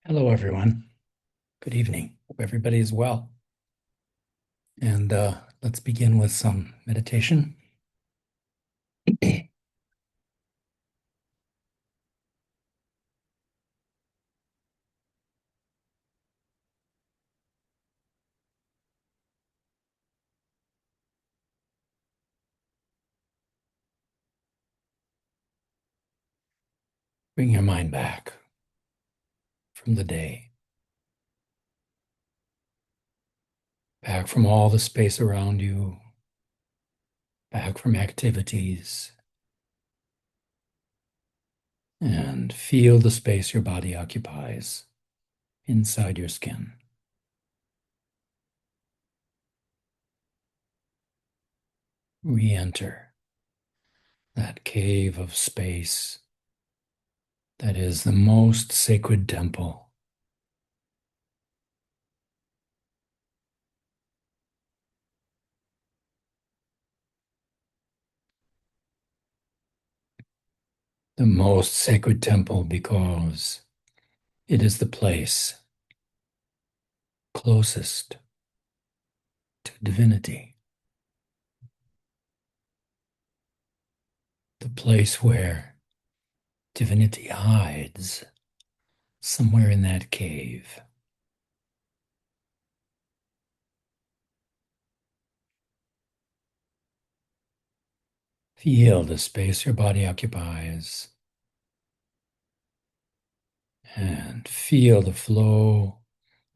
Hello, everyone. Good evening. Hope everybody is well. And let's begin with some meditation. Bring your mind back from the day, back from all the space around you, back from activities, and feel the space your body occupies inside your skin. Re-enter that cave of space that is the most sacred temple. The most sacred temple because it is the place closest to divinity, the place where divinity hides somewhere in that cave. Feel the space your body occupies and feel the flow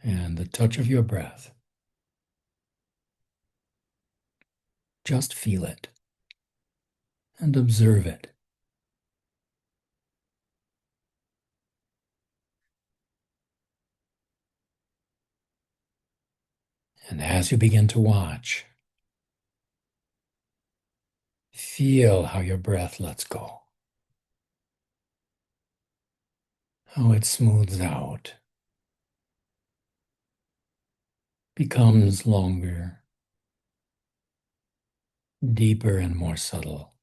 and the touch of your breath. Just feel it and observe it. And as you begin to watch, feel how your breath lets go, how it smooths out, becomes longer, deeper, and more subtle.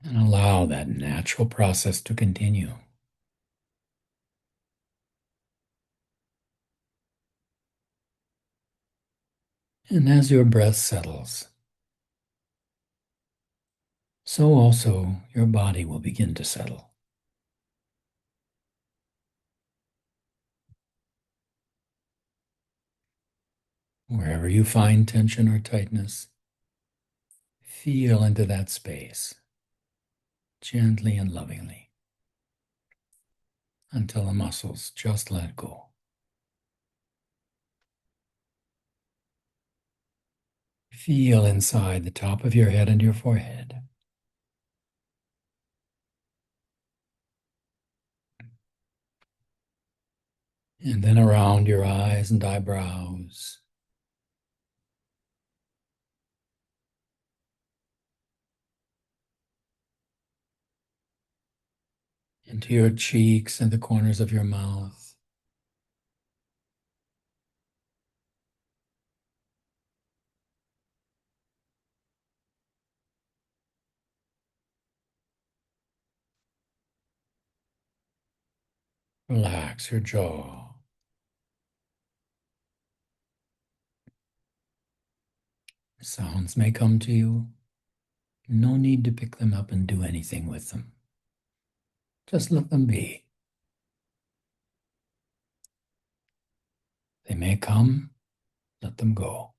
And allow that natural process to continue. And as your breath settles, so also your body will begin to settle. Wherever you find tension or tightness, feel into that space gently and lovingly until the muscles just let go. Feel inside the top of your head and your forehead. And then around your eyes and eyebrows. Into your cheeks and the corners of your mouth. Relax your jaw. Sounds may come to you. No need to pick them up and do anything with them. Just let them be. They may come, let them go.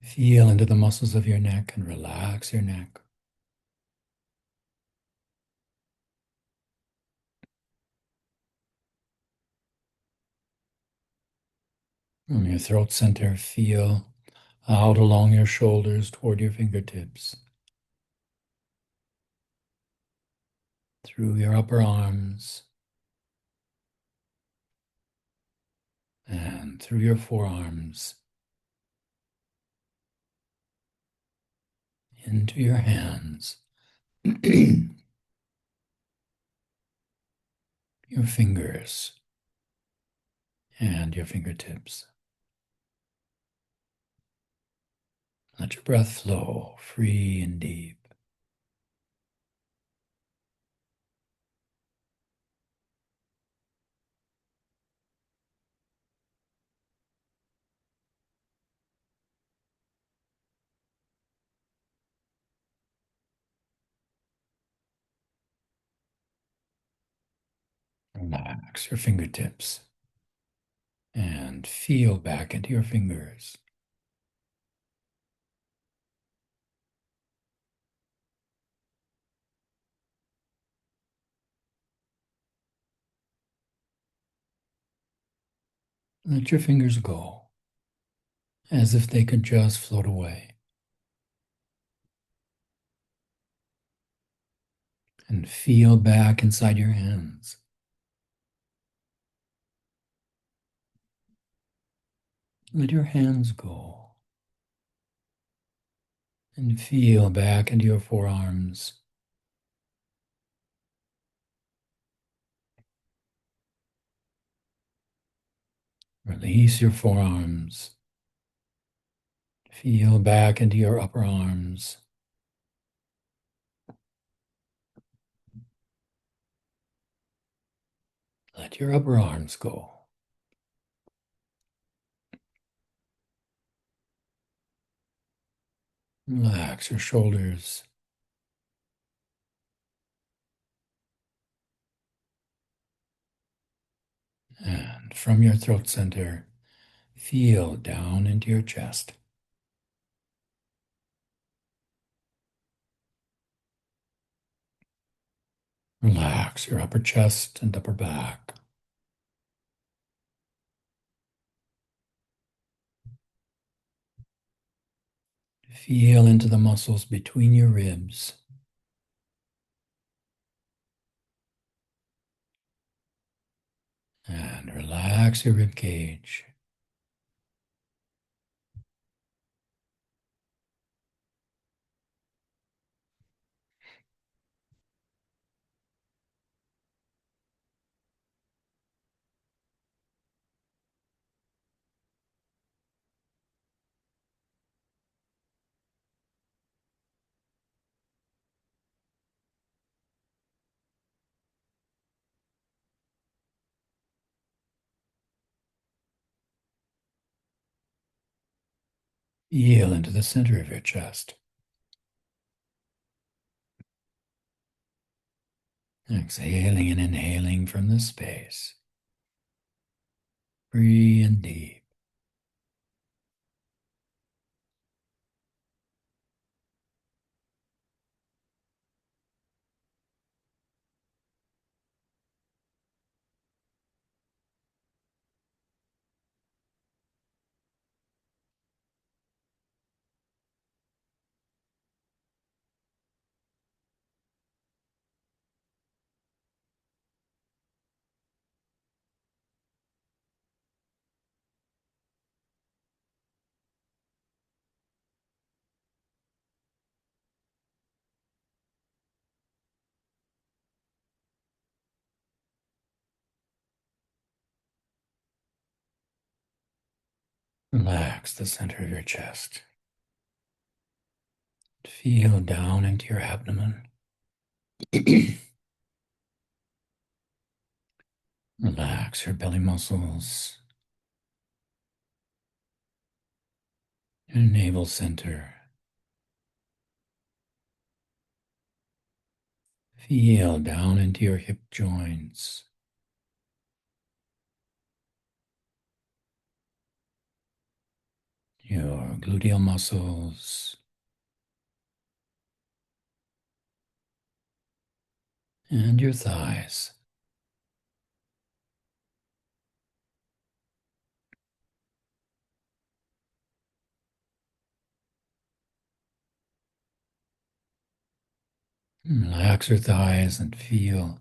Feel into the muscles of your neck and relax your neck. From your throat center, feel out along your shoulders toward your fingertips. Through your upper arms. And through your forearms. Into your hands. Your fingers. And your fingertips. Let your breath flow free and deep. Relax your fingertips and feel back into your fingers. Let your fingers go as if they could just float away. And feel back inside your hands. Let your hands go and feel back into your forearms. Release your forearms. Feel back into your upper arms. Let your upper arms go. Relax your shoulders. And from your throat center, feel down into your chest. Relax your upper chest and upper back. Feel into the muscles between your ribs. And relax your rib cage. Feel into the center of your chest. Exhaling and inhaling from this space. Breathe in deep. Relax the center of your chest. Feel down into your abdomen. Relax your belly muscles, your navel center. Feel down into your hip joints, your gluteal muscles, and your thighs. Relax your thighs and feel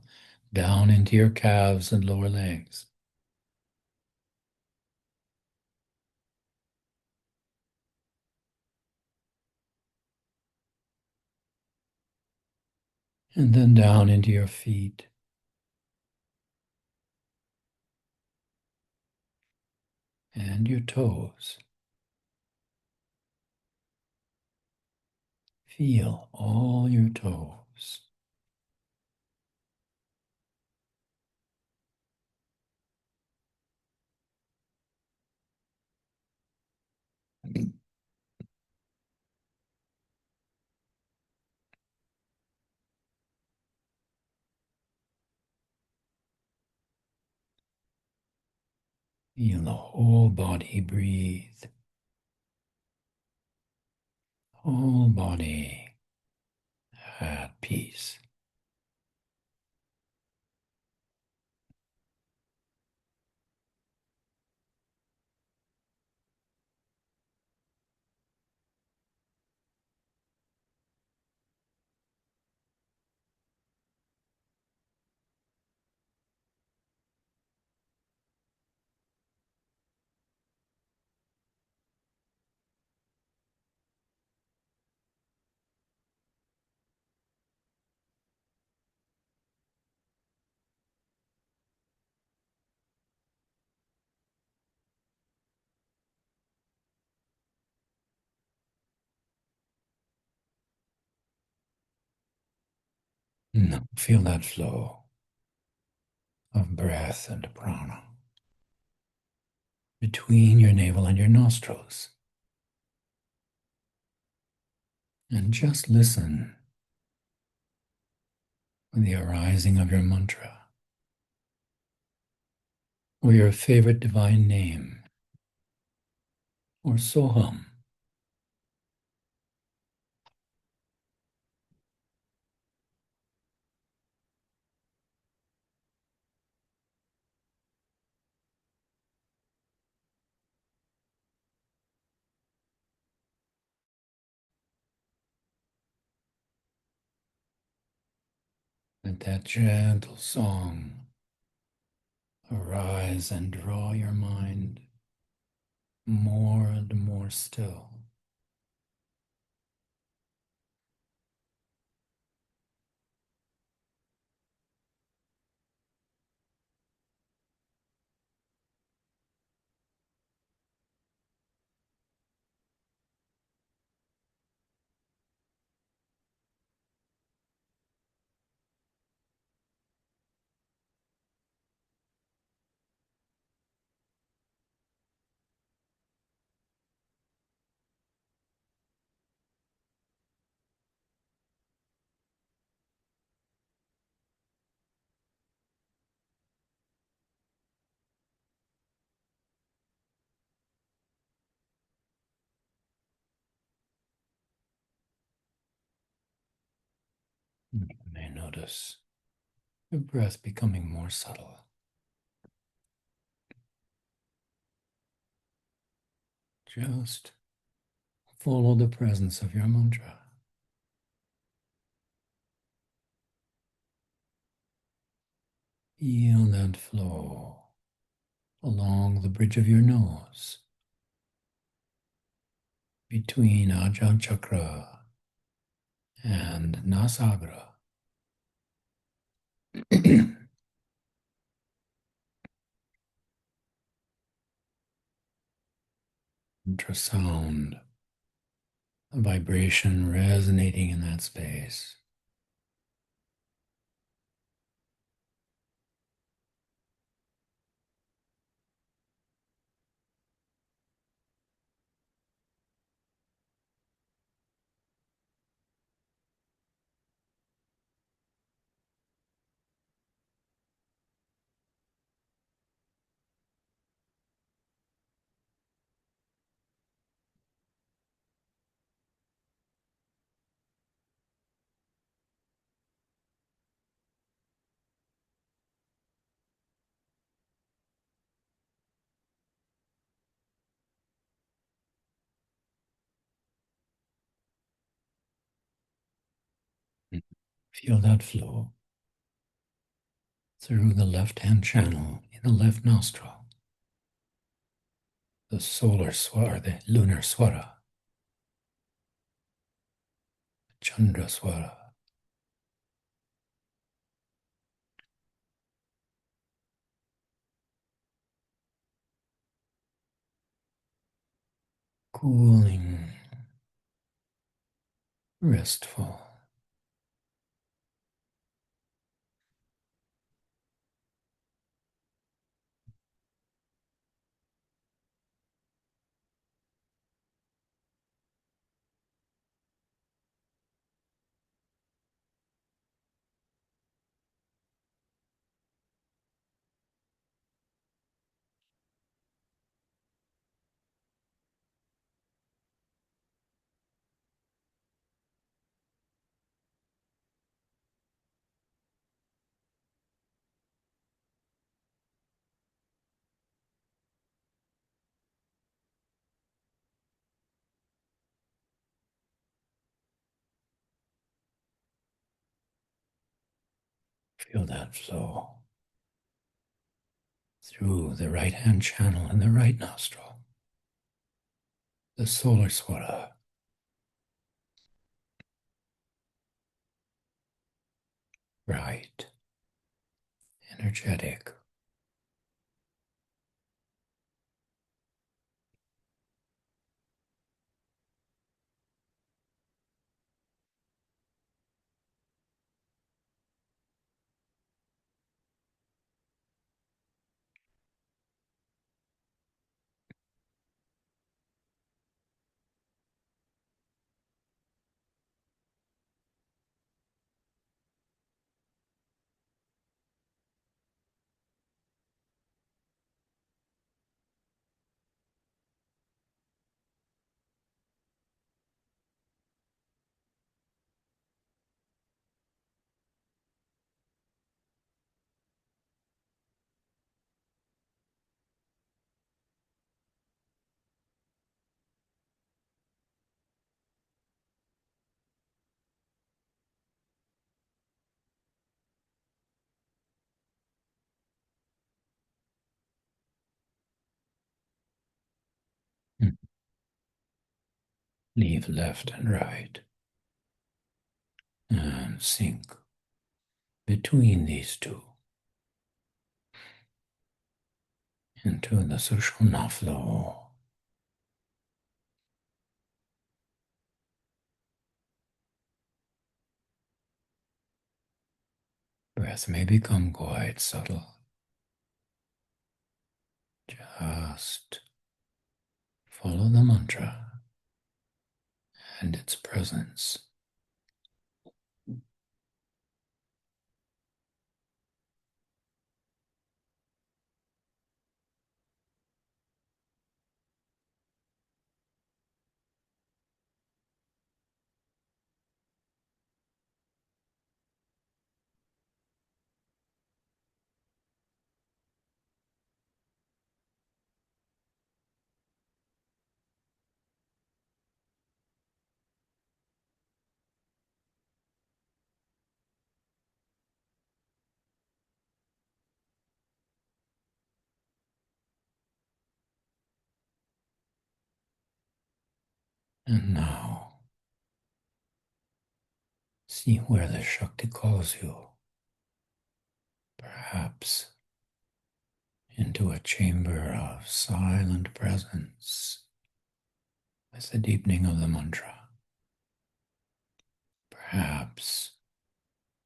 down into your calves and lower legs. And then down into your feet. And your toes. Feel all your toes. Feel the whole body breathe. Whole body at peace. Now feel that flow of breath and prana between your navel and your nostrils. And just listen for the arising of your mantra or your favorite divine name or soham. Let that gentle song arise and draw your mind more and more still. You may notice your breath becoming more subtle. Just follow the presence of your mantra. Feel that flow along the bridge of your nose, between Ajna Chakra and Nasagra. Ultrasound, a vibration resonating in that space. Feel that flow through the left-hand channel in the left nostril, the solar swara, the lunar swara, Chandra swara. Cooling restful. Feel that flow through the right hand channel in the right nostril, the solar swara, bright, energetic. Leave left and right and sink between these two into the Sushumna flow. Breath may become quite subtle. Just follow the mantra and its presence. And now, see where the Shakti calls you. Perhaps into a chamber of silent presence with the deepening of the mantra. Perhaps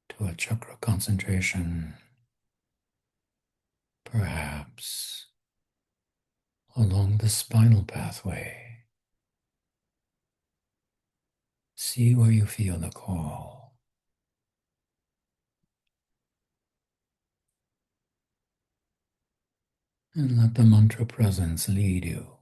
to a chakra concentration. Perhaps along the spinal pathway. See where you feel the call. And let the mantra presence lead you.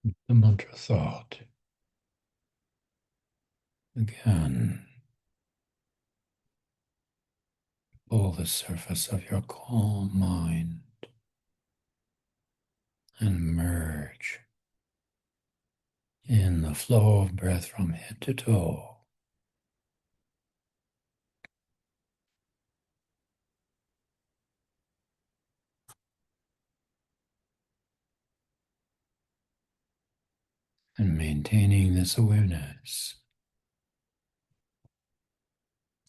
The mantra thought. Again, pull the surface of your calm mind and merge in the flow of breath from head to toe. And maintaining this awareness,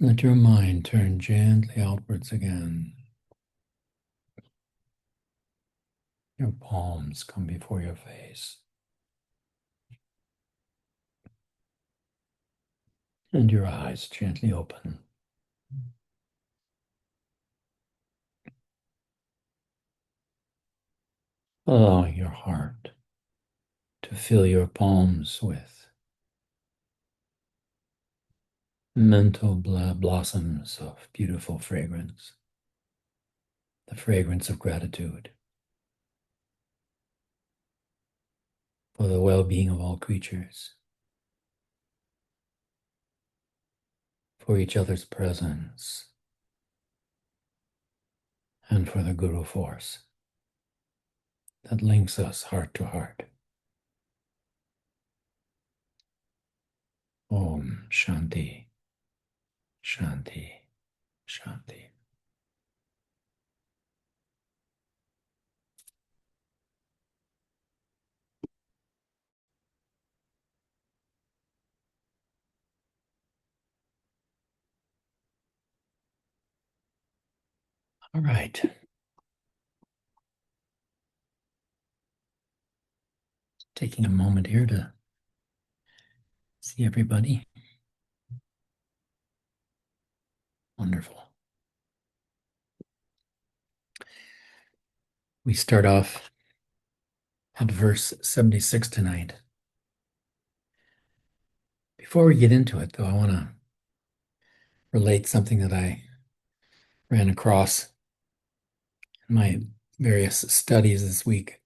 let your mind turn gently outwards again. Your palms come before your face. And your eyes gently open. Allowing your heart to fill your palms with mental blossoms of beautiful fragrance, the fragrance of gratitude for the well-being of all creatures, for each other's presence, and for the Guru force that links us heart to heart. Om Shanti, Shanti, Shanti. All right. Taking a moment here to see everybody. Wonderful. We start off at verse 76 tonight. Before we get into it, though, I want to relate something that I ran across in my various studies this week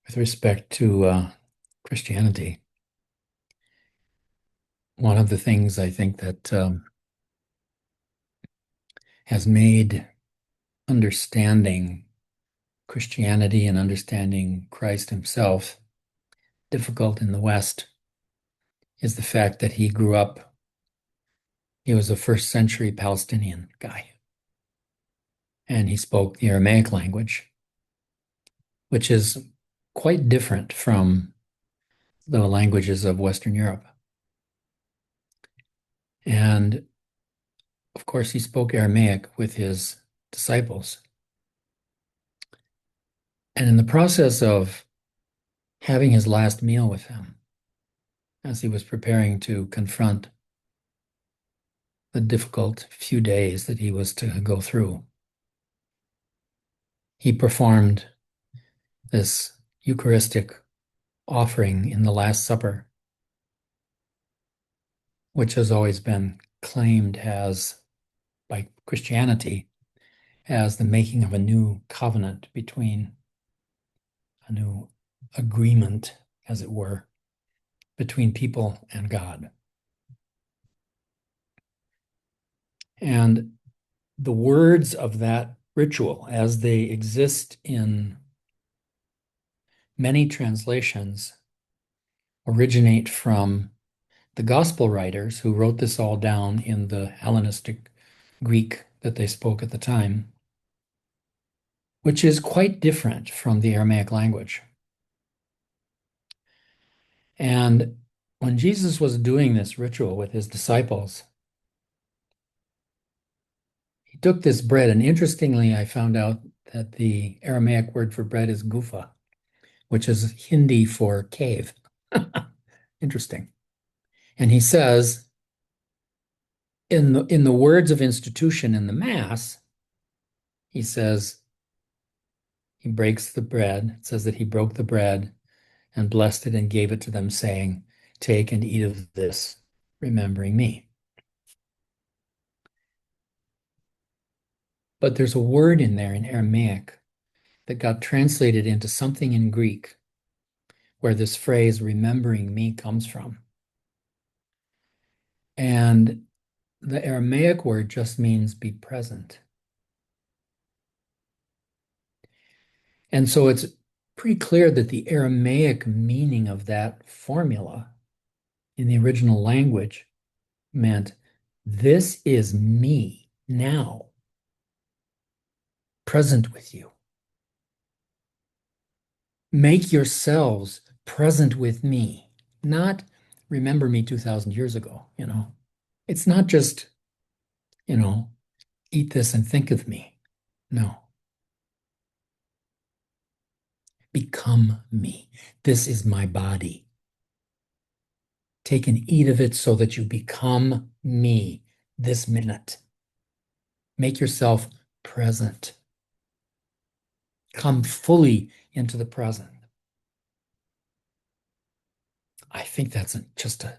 with respect to Christianity. One of the things I think that has made understanding Christianity and understanding Christ himself difficult in the West is the fact that he grew up, he was a first century Palestinian guy, and he spoke the Aramaic language, which is quite different from the languages of Western Europe. And of course, he spoke Aramaic with his disciples. And in the process of having his last meal with them, as he was preparing to confront the difficult few days that he was to go through, he performed this Eucharistic offering in the Last Supper, which has always been claimed as, by Christianity, as the making of a new covenant between a new agreement, as it were, between people and God. And the words of that ritual, as they exist in many translations, originate from the gospel writers who wrote this all down in the Hellenistic Greek that they spoke at the time, which is quite different from the Aramaic language. And when Jesus was doing this ritual with his disciples, he took this bread, and interestingly, I found out that the Aramaic word for bread is gufa, which is Hindi for cave. Interesting. And he says, in the words of institution in the Mass, he says, he breaks the bread. It says that he broke the bread and blessed it and gave it to them, saying, "Take and eat of this, remembering me." But there's a word in there in Aramaic that got translated into something in Greek where this phrase remembering me comes from. And the Aramaic word just means be present. And so it's pretty clear that the Aramaic meaning of that formula in the original language meant this is me now, present with you. Make yourselves present with me, not remember me 2,000 years ago, you know. It's not just, you know, eat this and think of me. No. Become me. This is my body. Take and eat of it so that you become me this minute. Make yourself present. Come fully into the present. I think that's just an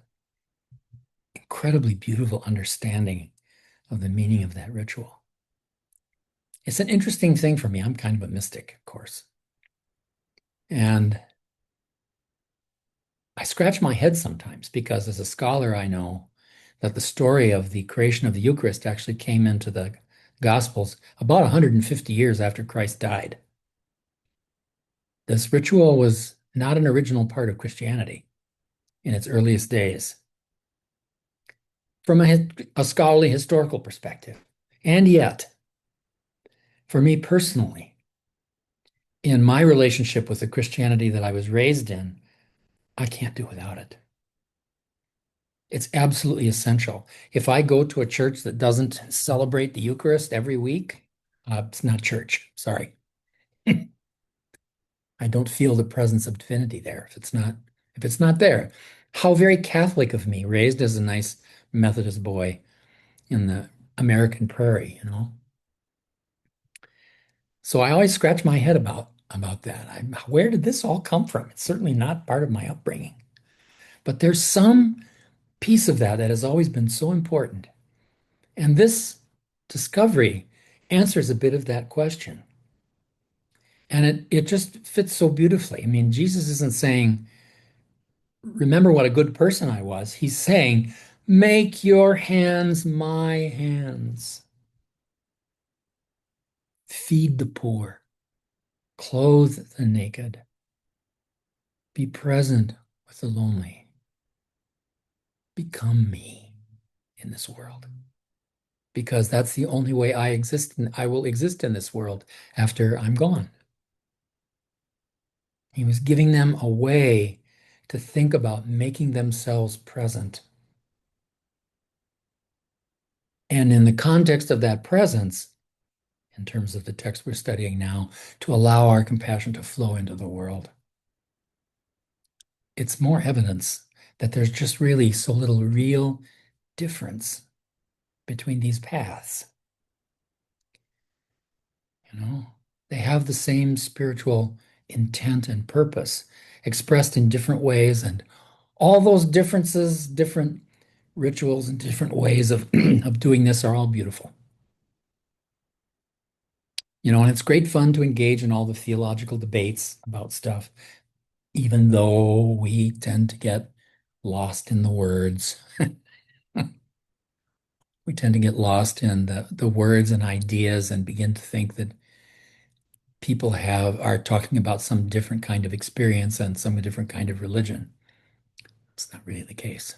incredibly beautiful understanding of the meaning of that ritual. It's an interesting thing for me. I'm kind of a mystic, of course. And I scratch my head sometimes because as a scholar, I know that the story of the creation of the Eucharist actually came into the Gospels about 150 years after Christ died. This ritual was not an original part of Christianity in its earliest days from a scholarly historical perspective. And yet, for me personally, in my relationship with the Christianity that I was raised in, I can't do without it. It's absolutely essential. If I go to a church that doesn't celebrate the Eucharist every week, it's not church. Sorry. I don't feel the presence of divinity there if it's not there. How very Catholic of me, raised as a nice Methodist boy in the American prairie, you know. So I always scratch my head about that. Where did this all come from? It's certainly not part of my upbringing. But there's some piece of that that has always been so important. And this discovery answers a bit of that question. And it just fits so beautifully. I mean, Jesus isn't saying, remember what a good person I was. He's saying, make your hands my hands. Feed the poor, clothe the naked, be present with the lonely. Become me in this world. Because that's the only way I exist and I will exist in this world after I'm gone. He was giving them a way to think about making themselves present. And in the context of that presence, in terms of the text we're studying now, to allow our compassion to flow into the world. It's more evidence that there's just really so little real difference between these paths. You know, they have the same spiritual intent and purpose expressed in different ways, and all those differences, different rituals and different ways of, of doing this are all beautiful. You know, and it's great fun to engage in all the theological debates about stuff, even though we tend to get lost in the words. We tend to get lost in the words and ideas and begin to think that people are talking about some different kind of experience and some different kind of religion. It's not really the case.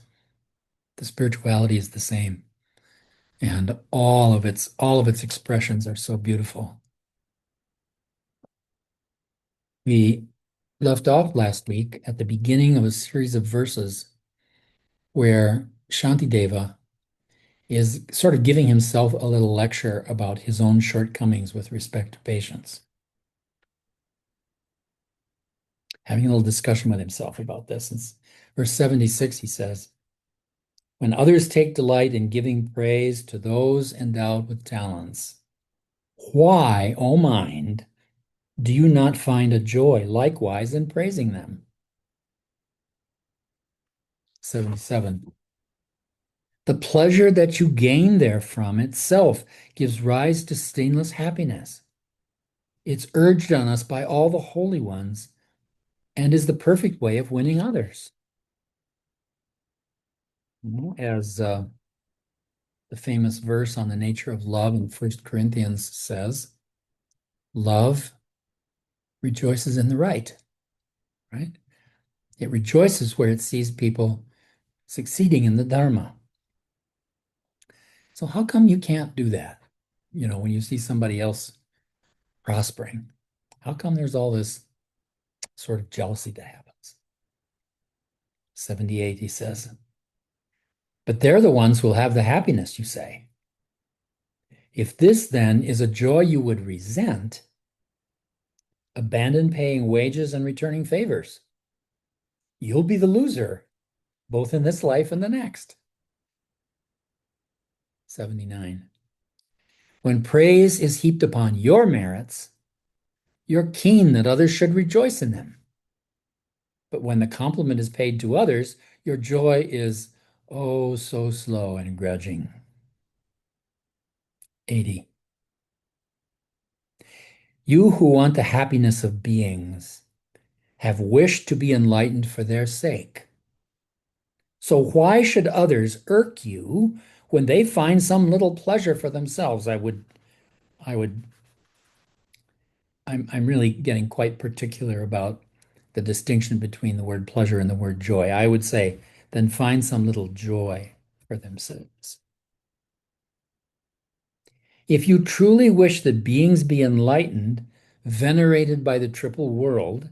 The spirituality is the same, and all of its expressions are so beautiful. We left off last week at the beginning of a series of verses where Shantideva is sort of giving himself a little lecture about his own shortcomings with respect to patience. Having a little discussion with himself about this. In verse 76, he says, when others take delight in giving praise to those endowed with talents, why, O mind, do you not find a joy likewise in praising them? 77. The pleasure that you gain therefrom itself gives rise to stainless happiness. It's urged on us by all the holy ones and is the perfect way of winning others. As the famous verse on the nature of love in 1 Corinthians says, love rejoices in the right? It rejoices where it sees people succeeding in the Dharma. So how come you can't do that? When you see somebody else prospering, how come there's all this sort of jealousy that happens? 78, he says, but they're the ones who will have the happiness, you say. If this then is a joy you would resent, abandon paying wages and returning favors. You'll be the loser, both in this life and the next. 79. When praise is heaped upon your merits, you're keen that others should rejoice in them. But when the compliment is paid to others, your joy is, oh, so slow and grudging. 80. You who want the happiness of beings have wished to be enlightened for their sake. So why should others irk you when they find some little pleasure for themselves? I'm really getting quite particular about the distinction between the word pleasure and the word joy. I would say, then find some little joy for themselves. If you truly wish that beings be enlightened, venerated by the triple world,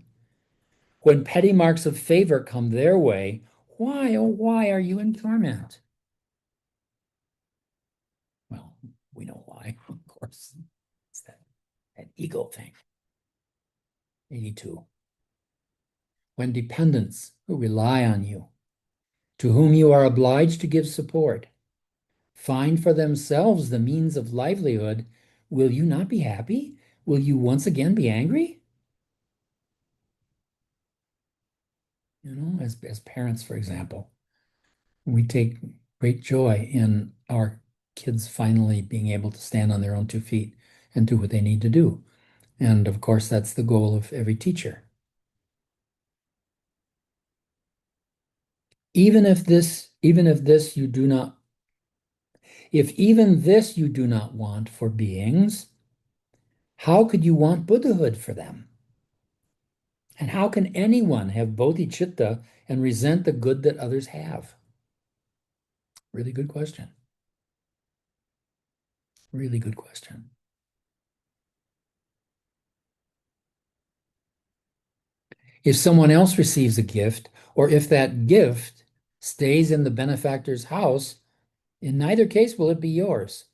when petty marks of favor come their way, why, oh, why are you in torment? Well, we know why, of course. It's that ego thing. 82. When dependents who rely on you, to whom you are obliged to give support, find for themselves the means of livelihood, will you not be happy? Will you once again be angry? As parents, for example, we take great joy in our kids finally being able to stand on their own 2 feet and do what they need to do. And of course, that's the goal of every teacher. If even this you do not want for beings, how could you want Buddhahood for them? And how can anyone have bodhi-chitta and resent the good that others have? Really good question. Really good question. If someone else receives a gift, or if that gift stays in the benefactor's house, in neither case will it be yours.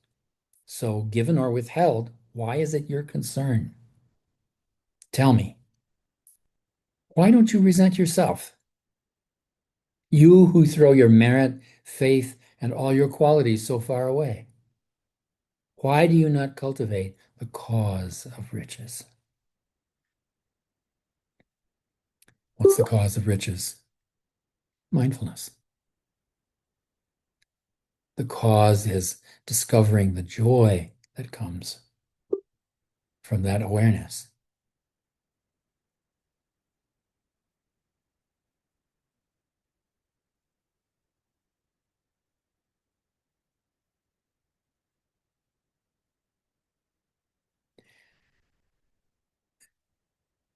So, given or withheld, why is it your concern? Tell me, why don't you resent yourself? You who throw your merit, faith, and all your qualities so far away. Why do you not cultivate the cause of riches? What's the cause of riches? Mindfulness. The cause is discovering the joy that comes from that awareness.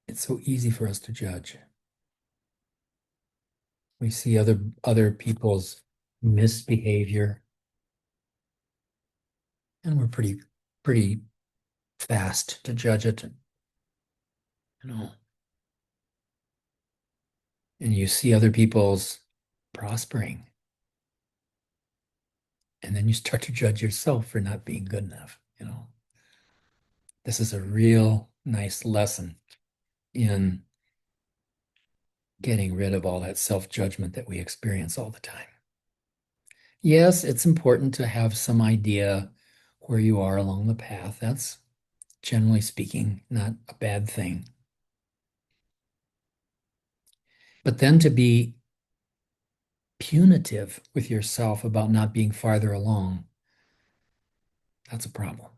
It's so easy for us to judge. We see other people's misbehavior, and we're pretty fast to judge it. You know, and you see other people's prospering, and then you start to judge yourself for not being good enough. This is a real nice lesson in getting rid of all that self-judgment that we experience all the time. Yes, it's important to have some idea where you are along the path. That's, generally speaking, not a bad thing. But then to be punitive with yourself about not being farther along, that's a problem.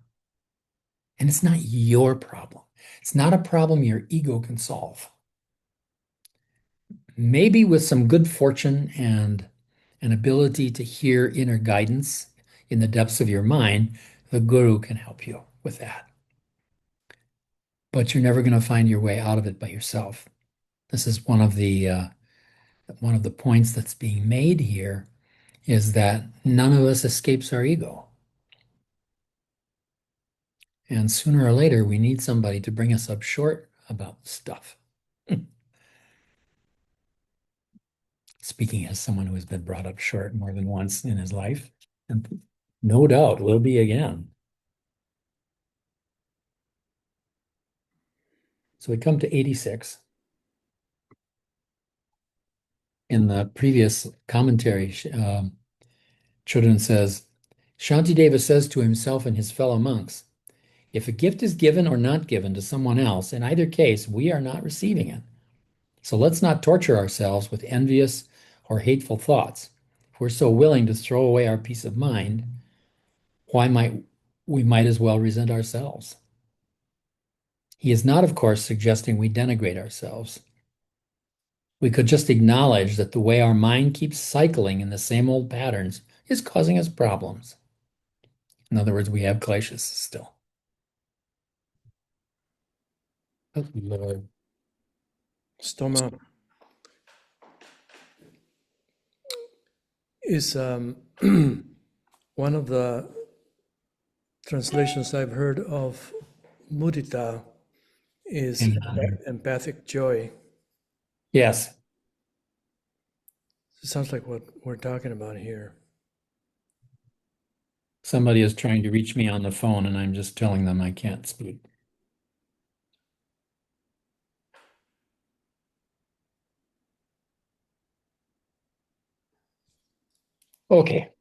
And it's not your problem. It's not a problem your ego can solve. Maybe with some good fortune and an ability to hear inner guidance in the depths of your mind, the guru can help you with that. But you're never going to find your way out of it by yourself. This is one of the points that's being made here is that none of us escapes our ego. And sooner or later, we need somebody to bring us up short about stuff. Speaking as someone who has been brought up short more than once in his life, and no doubt will be again. So we come to 86. In the previous commentary, Chodron says, Shantideva says to himself and his fellow monks, if a gift is given or not given to someone else, in either case, we are not receiving it. So let's not torture ourselves with envious or hateful thoughts. If we're so willing to throw away our peace of mind, we might as well resent ourselves. He is not, of course, suggesting we denigrate ourselves. We could just acknowledge that the way our mind keeps cycling in the same old patterns is causing us problems. In other words, we have kleshas still. Oh, Lord. Stoma is one of the translations I've heard of mudita is empathic joy. Yes. It sounds like what we're talking about here. Somebody is trying to reach me on the phone, and I'm just telling them I can't speak. Okay.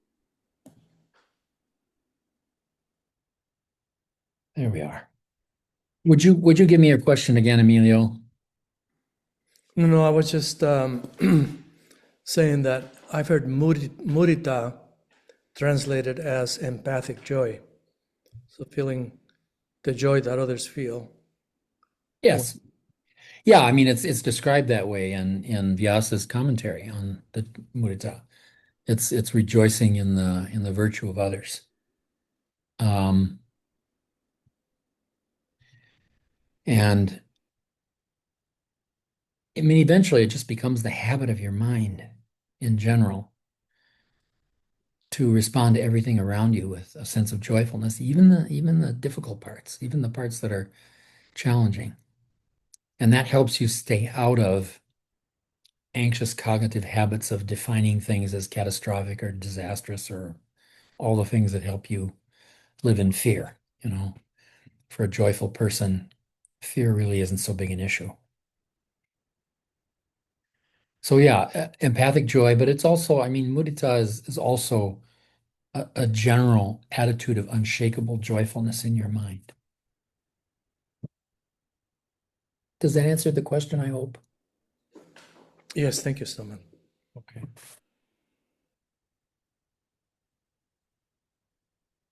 There we are. Would you give me your question again, Emilio? No, I was just saying that I've heard mudita translated as empathic joy. So feeling the joy that others feel. Yes. Yeah, I mean it's described that way in Vyasa's commentary on the mudita. It's rejoicing in the virtue of others. Um, and I mean eventually it just becomes the habit of your mind in general to respond to everything around you with a sense of joyfulness, even the difficult parts, even the parts that are challenging. And that helps you stay out of anxious cognitive habits of defining things as catastrophic or disastrous or all the things that help you live in fear. For a joyful person, fear really isn't so big an issue. So yeah, empathic joy, but it's also, I mean, mudita is also a general attitude of unshakable joyfulness in your mind. Does that answer the question, I hope? Yes, thank you, Stillman. Okay.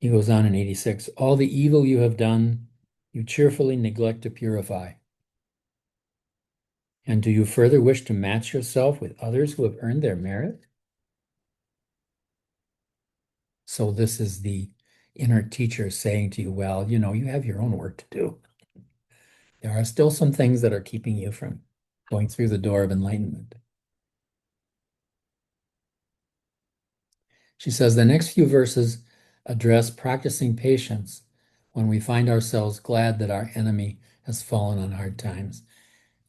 He goes on in 86, all the evil you have done, you cheerfully neglect to purify. And do you further wish to match yourself with others who have earned their merit? So this is the inner teacher saying to you, well, you have your own work to do. There are still some things that are keeping you from going through the door of enlightenment. She says the next few verses address practicing patience when we find ourselves glad that our enemy has fallen on hard times.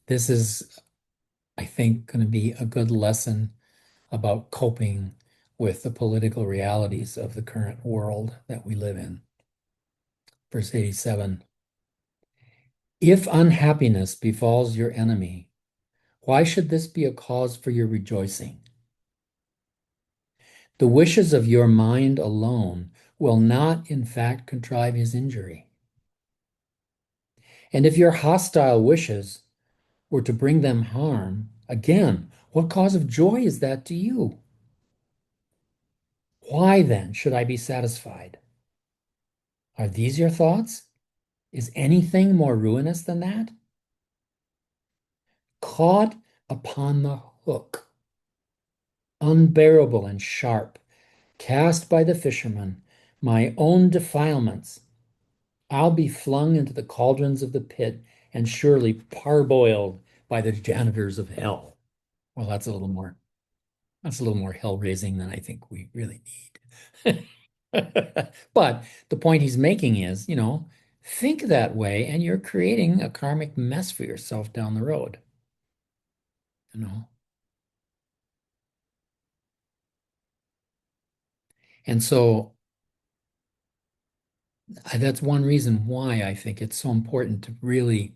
This is, I think, going to be a good lesson about coping with the political realities of the current world that we live in. Verse 87. If unhappiness befalls your enemy, why should this be a cause for your rejoicing? The wishes of your mind alone will not, in fact, contrive his injury. And if your hostile wishes were to bring them harm, again, what cause of joy is that to you? Why then should I be satisfied? Are these your thoughts? Is anything more ruinous than that? Caught upon the hook, unbearable and sharp, cast by the fisherman, my own defilements, I'll be flung into the cauldrons of the pit and surely parboiled by the janitors of hell. Well, that's a little more hell-raising than I think we really need. But the point he's making is, think that way and you're creating a karmic mess for yourself down the road, you know. And so that's one reason why I think it's so important to really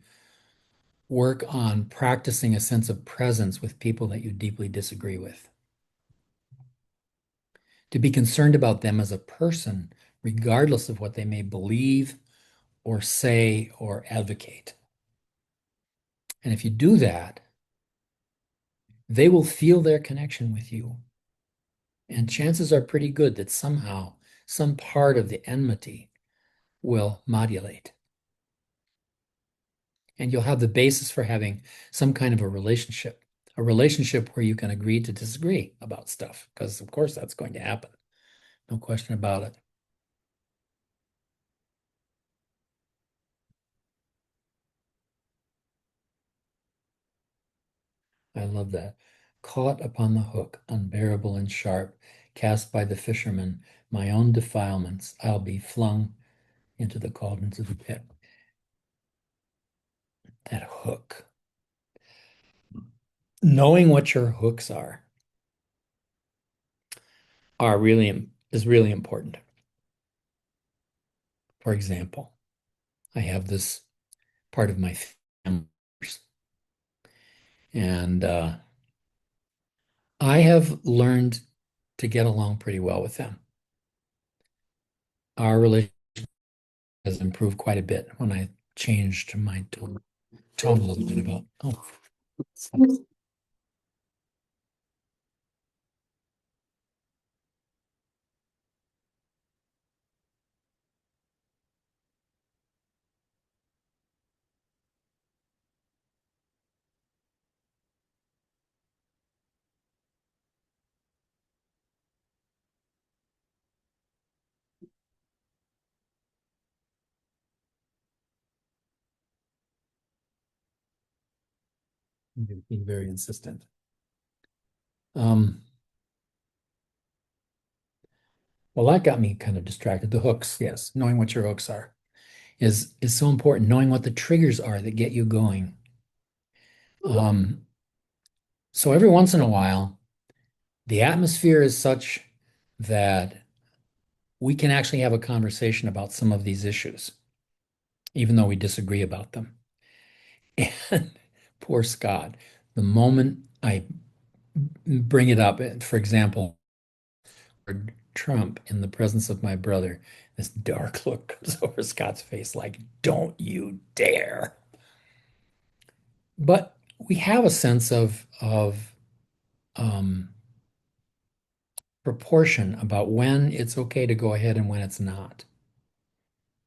work on practicing a sense of presence with people that you deeply disagree with. To be concerned about them as a person, regardless of what they may believe or say or advocate. And if you do that, they will feel their connection with you. And chances are pretty good that somehow some part of the enmity will modulate. And you'll have the basis for having some kind of a relationship where you can agree to disagree about stuff, because of course that's going to happen. No question about it. I love that. Caught upon the hook, unbearable and sharp, cast by the fisherman, my own defilements, I'll be flung into the cauldrons of the pit. That hook. Knowing what your hooks is really important. For example, I have this part of my family, and I have learned to get along pretty well with them. Our relationship has improved quite a bit when I changed my tone a little bit about, oh, you're being very insistent. Um, well, that got me kind of distracted. The hooks, yes, knowing what your hooks are is so important. Knowing what the triggers are that get you going. Um, so every once in a while, the atmosphere is such that we can actually have a conversation about some of these issues, even though we disagree about them. And poor Scott, the moment I bring it up, for example, Trump in the presence of my brother, this dark look comes over Scott's face like, don't you dare. But we have a sense of um, proportion about when it's okay to go ahead and when it's not.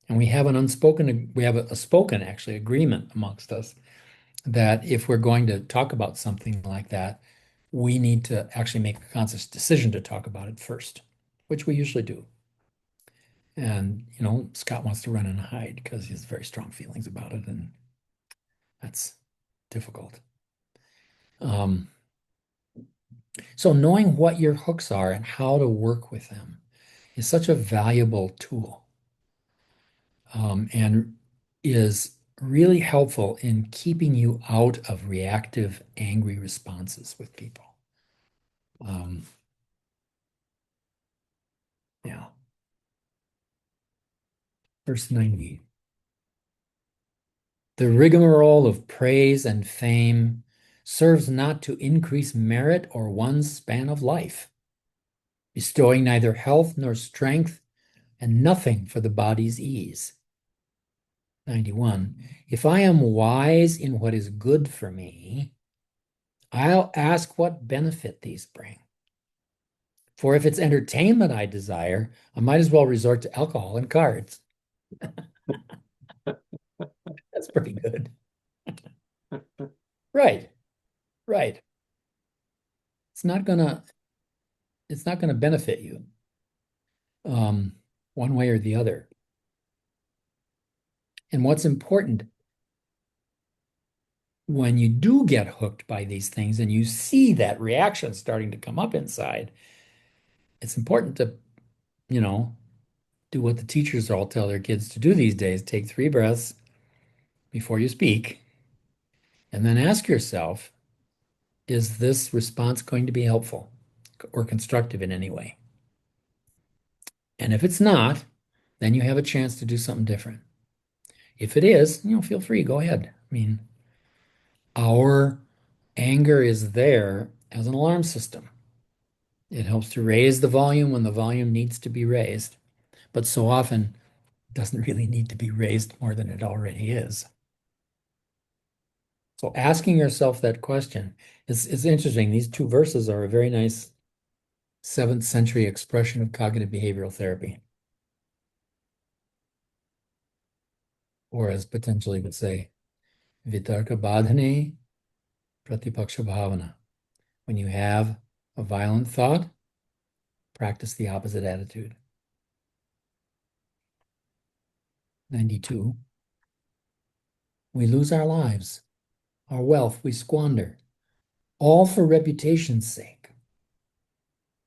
And we have a spoken actually agreement amongst us that if we're going to talk about something like that, we need to actually make a conscious decision to talk about it first, which we usually do. And, Scott wants to run and hide because he has very strong feelings about it, and that's difficult. Um, so knowing what your hooks are and how to work with them is such a valuable tool, and is really helpful in keeping you out of reactive, angry responses with people. Um, yeah. Verse 90. The rigmarole of praise and fame serves not to increase merit or one's span of life, bestowing neither health nor strength and nothing for the body's ease. 91. If I am wise in what is good for me, I'll ask what benefit these bring. For if it's entertainment I desire, I might as well resort to alcohol and cards. That's pretty good. Right, right. It's not gonna it's not gonna benefit you um, one way or the other. And what's important when you do get hooked by these things and you see that reaction starting to come up inside, it's important to, you know, do what the teachers all tell their kids to do these days. Take 3 breaths before you speak, and then ask yourself, is this response going to be helpful or constructive in any way? And if it's not, then you have a chance to do something different. If it is, feel free, go ahead. I mean, our anger is there as an alarm system. It helps to raise the volume when the volume needs to be raised, but so often it doesn't really need to be raised more than it already is. So asking yourself that question is interesting. These 2 verses are a very nice 7th century expression of cognitive behavioral therapy. Or as Patanjali would say, Vitarka Badhane Pratipaksha Bhavana. When you have a violent thought, practice the opposite attitude. 92. We lose our lives, our wealth we squander, all for reputation's sake.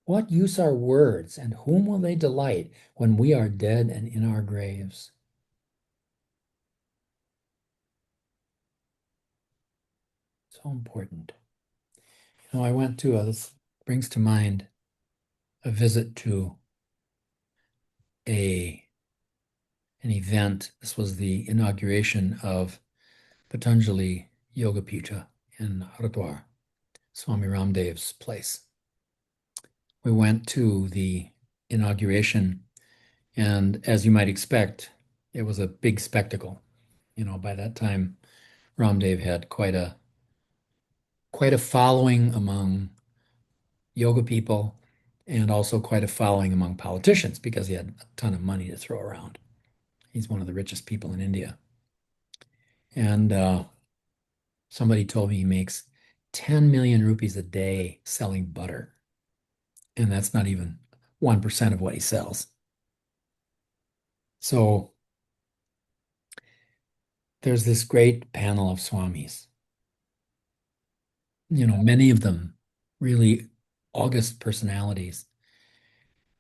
What use are words, and whom will they delight when we are dead and in our graves? So important. I went to this brings to mind a visit to an event. This was the inauguration of Patanjali Yoga Pita in Haridwar, Swami Ramdev's place. We went to the inauguration, and as you might expect, it was a big spectacle. By that time, Ramdev had quite a following among yoga people and also quite a following among politicians because he had a ton of money to throw around. He's one of the richest people in India. And somebody told me he makes 10 million rupees a day selling butter. And that's not even 1% of what he sells. So there's this great panel of swamis. Many of them really august personalities.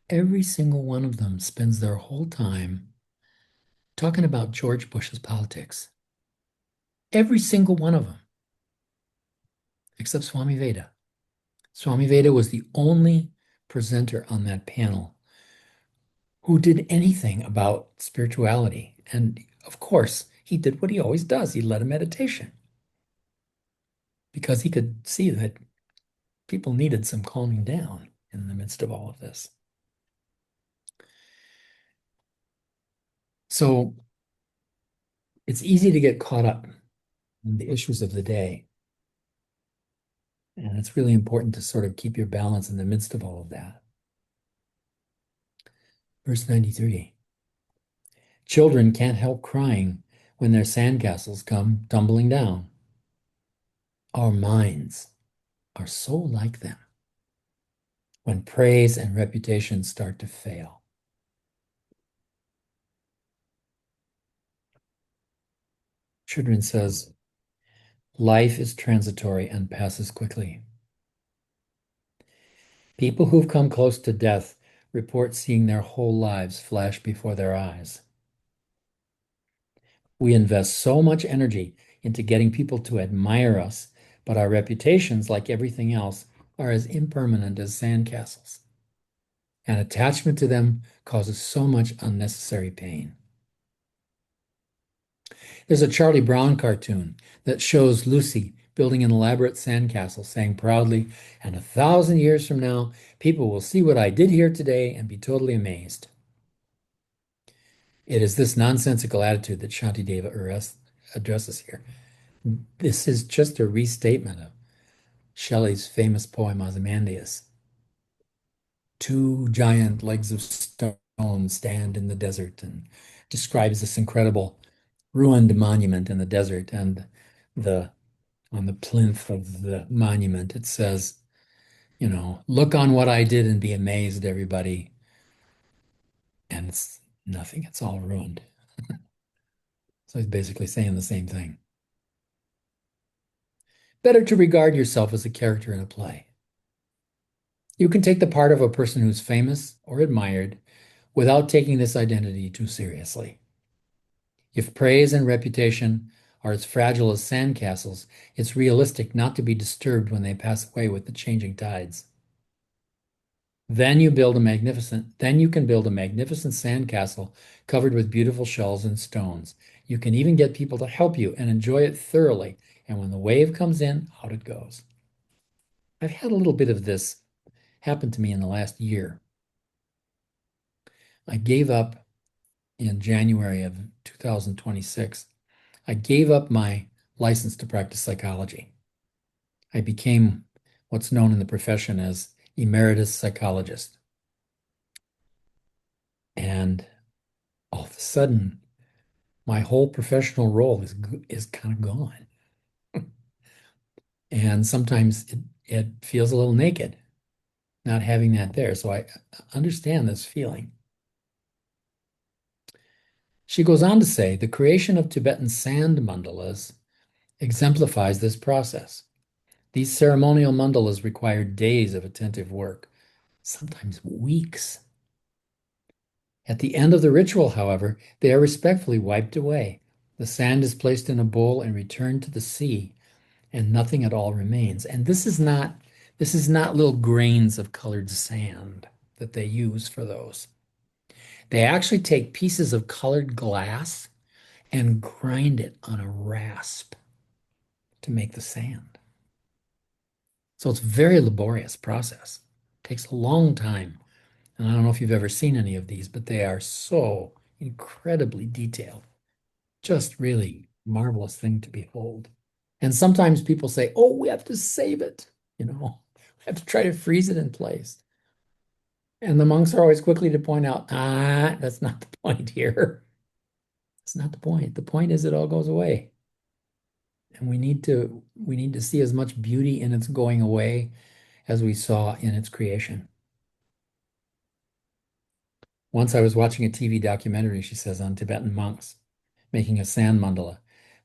Every single one of them spends their whole time talking about George Bush's politics. Every single one of them, except Swami Veda. Swami Veda was the only presenter on that panel who did anything about spirituality. And of course, he did what he always does. He led a meditation because he could see that people needed some calming down in the midst of all of this. So it's easy to get caught up in the issues of the day. And it's really important to sort of keep your balance in the midst of all of that. Verse 93. Children can't help crying when their sandcastles come tumbling down. Our minds are so like them when praise and reputation start to fail. Children says, life is transitory and passes quickly. People who've come close to death report seeing their whole lives flash before their eyes. We invest so much energy into getting people to admire us, but our reputations, like everything else, are as impermanent as sandcastles. And attachment to them causes so much unnecessary pain. There's a Charlie Brown cartoon that shows Lucy building an elaborate sandcastle, saying proudly, and 1,000 years from now, people will see what I did here today and be totally amazed. It is this nonsensical attitude that Shantideva addresses here. This is just a restatement of Shelley's famous poem Ozymandias. 2 giant legs of stone stand in the desert and describes this incredible ruined monument in the desert, and the on the plinth of the monument it says, look on what I did and be amazed, everybody. And it's nothing, it's all ruined. So he's basically saying the same thing. Better to regard yourself as a character in a play. You can take the part of a person who's famous or admired without taking this identity too seriously. If praise and reputation are as fragile as sandcastles, it's realistic not to be disturbed when they pass away with the changing tides. Then you can build a magnificent sandcastle covered with beautiful shells and stones. You can even get people to help you and enjoy it thoroughly. And when the wave comes in, out it goes. I've had a little bit of this happen to me in the last year. I gave up in January of 2026. I gave up my license to practice psychology. I became what's known in the profession as emeritus psychologist. And all of a sudden, my whole professional role is kind of gone. And sometimes it feels a little naked not having that there. So I understand this feeling. She goes on to say the creation of Tibetan sand mandalas exemplifies this process. These ceremonial mandalas require days of attentive work, sometimes weeks. At the end of the ritual, however, they are respectfully wiped away. The sand is placed in a bowl and returned to the sea, and nothing at all remains. And this is not little grains of colored sand that they use for those. They actually take pieces of colored glass and grind it on a rasp to make the sand. So it's a very laborious process. It takes a long time. And I don't know if you've ever seen any of these, but they are so incredibly detailed. Just really marvelous thing to behold. And sometimes people say, oh, we have to save it. We have to try to freeze it in place. And the monks are always quickly to point out, that's not the point here. That's not the point. The point is it all goes away. And we need to see as much beauty in its going away as we saw in its creation. Once I was watching a TV documentary, she says, on Tibetan monks making a sand mandala.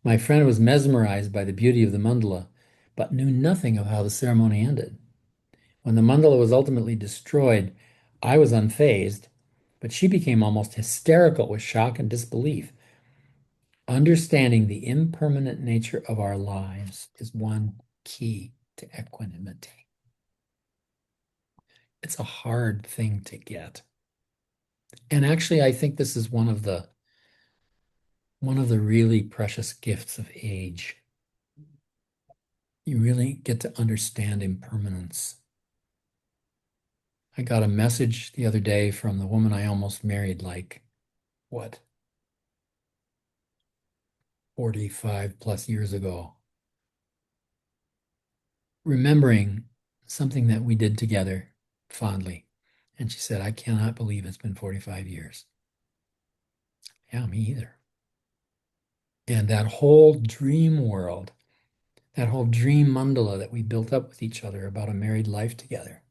My friend was mesmerized by the beauty of the mandala, but knew nothing of how the ceremony ended. When the mandala was ultimately destroyed, I was unfazed, but she became almost hysterical with shock and disbelief. Understanding the impermanent nature of our lives is one key to equanimity. It's a hard thing to get. And actually, I think this is one of the really precious gifts of age. You really get to understand impermanence. I got a message the other day from the woman I almost married, like, what, 45 plus years ago, remembering something that we did together fondly. And she said, I cannot believe it's been 45 years. Yeah, me either. And that whole dream world, that whole dream mandala that we built up with each other about a married life together,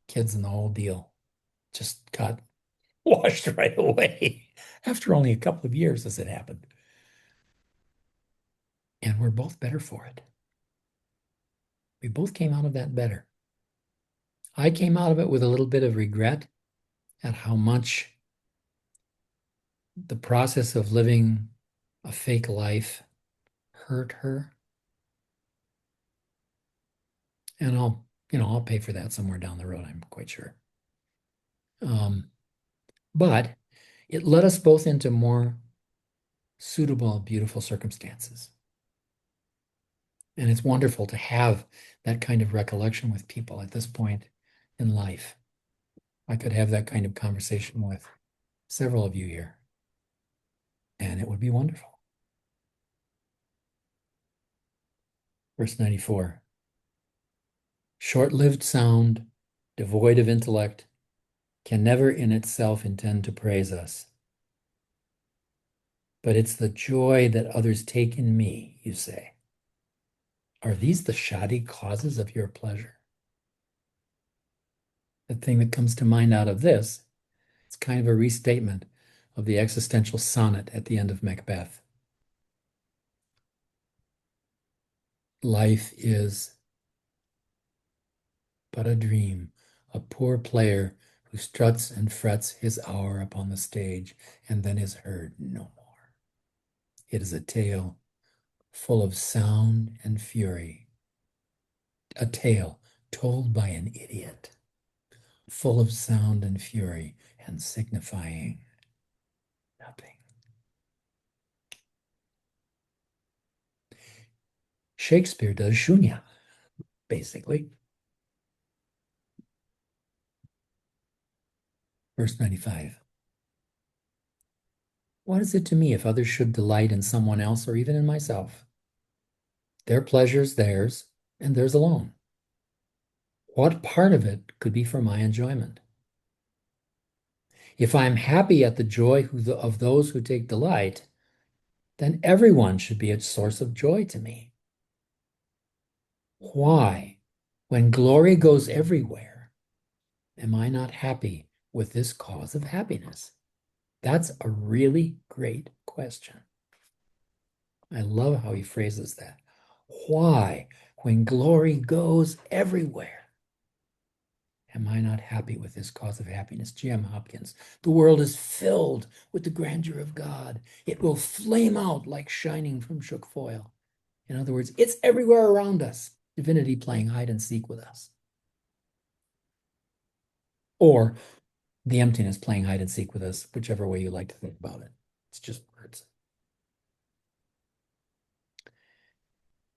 kids and the whole deal, just got washed right away after only a couple of years as it happened. And we're both better for it. We both came out of that better. I came out of it with a little bit of regret at how much the process of living a fake life hurt her. And I'll pay for that somewhere down the road, I'm quite sure. But it led us both into more suitable, beautiful circumstances. And it's wonderful to have that kind of recollection with people at this point in life. I could have that kind of conversation with several of you here, and it would be wonderful. Verse 94. Short-lived sound, devoid of intellect, can never in itself intend to praise us. but it's the joy that others take in me, you say. Are these the shoddy causes of your pleasure? The thing that comes to mind out of this, it's kind of a restatement of the existential sonnet at the end of Macbeth. Life is but a dream, a poor player who struts and frets his hour upon the stage and then is heard no more. It is a tale full of sound and fury, a tale told by an idiot, full of sound and fury and signifying nothing. Shakespeare does shunya, basically. Verse 95. What is it to me if others should delight in someone else or even in myself? Their pleasure's theirs, and theirs alone. What part of it could be for my enjoyment? If I'm happy at the joy of those who take delight, then everyone should be a source of joy to me. Why, when glory goes everywhere, am I not happy with this cause of happiness? That's a really great question. I love how he phrases that. Why, when glory goes everywhere, am I not happy with this cause of happiness? G.M. Hopkins. The world is filled with the grandeur of God. It will flame out like shining from shook foil. In other words, it's everywhere around us. Divinity playing hide and seek with us. Or the emptiness playing hide and seek with us, whichever way you like to think about it. It's just words.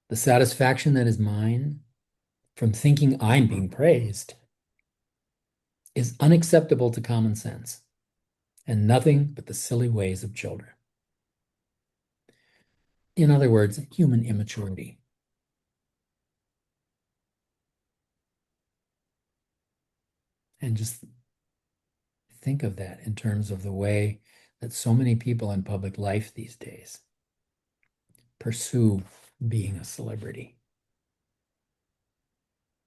The satisfaction that is mine from thinking I'm being praised is unacceptable to common sense and nothing but the silly ways of children. In other words, human immaturity. And just think of that in terms of the way that so many people in public life these days pursue being a celebrity.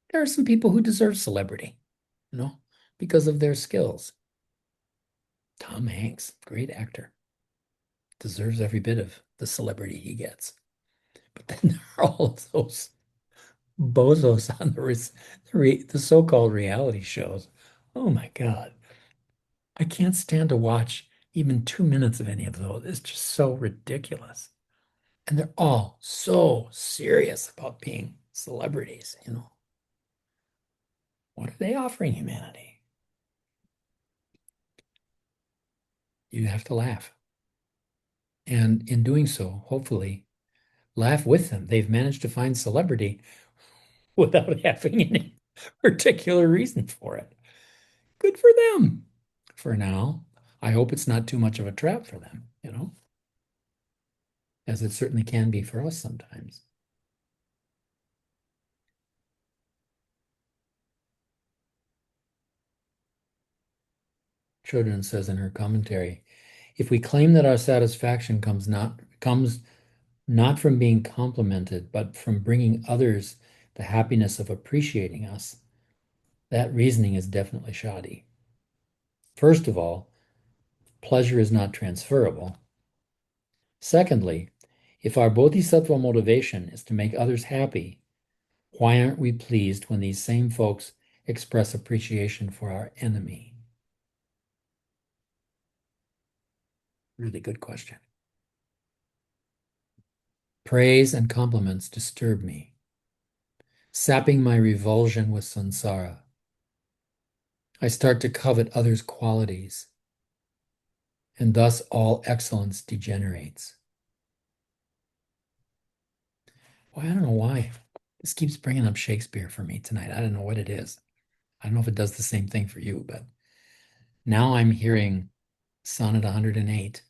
There are some people who deserve celebrity, because of their skills. Tom Hanks, great actor, deserves every bit of the celebrity he gets. But then there are all of those bozos on the so-called reality shows. Oh my God. I can't stand to watch even 2 minutes of any of those. It's just so ridiculous. And they're all so serious about being celebrities. What are they offering humanity? You have to laugh. And in doing so, hopefully, laugh with them. They've managed to find celebrity without having any particular reason for it. Good for them. For now, I hope it's not too much of a trap for them, as it certainly can be for us sometimes. Children says in her commentary, if we claim that our satisfaction comes not from being complimented, but from bringing others the happiness of appreciating us, that reasoning is definitely shoddy. First of all, pleasure is not transferable. Secondly, if our bodhisattva motivation is to make others happy, why aren't we pleased when these same folks express appreciation for our enemy? Really good question. Praise and compliments disturb me, sapping my revulsion with samsara. I start to covet others' qualities, and thus all excellence degenerates. Well, I don't know why. This keeps bringing up Shakespeare for me tonight. I don't know what it is. I don't know if it does the same thing for you, but now I'm hearing Sonnet 108.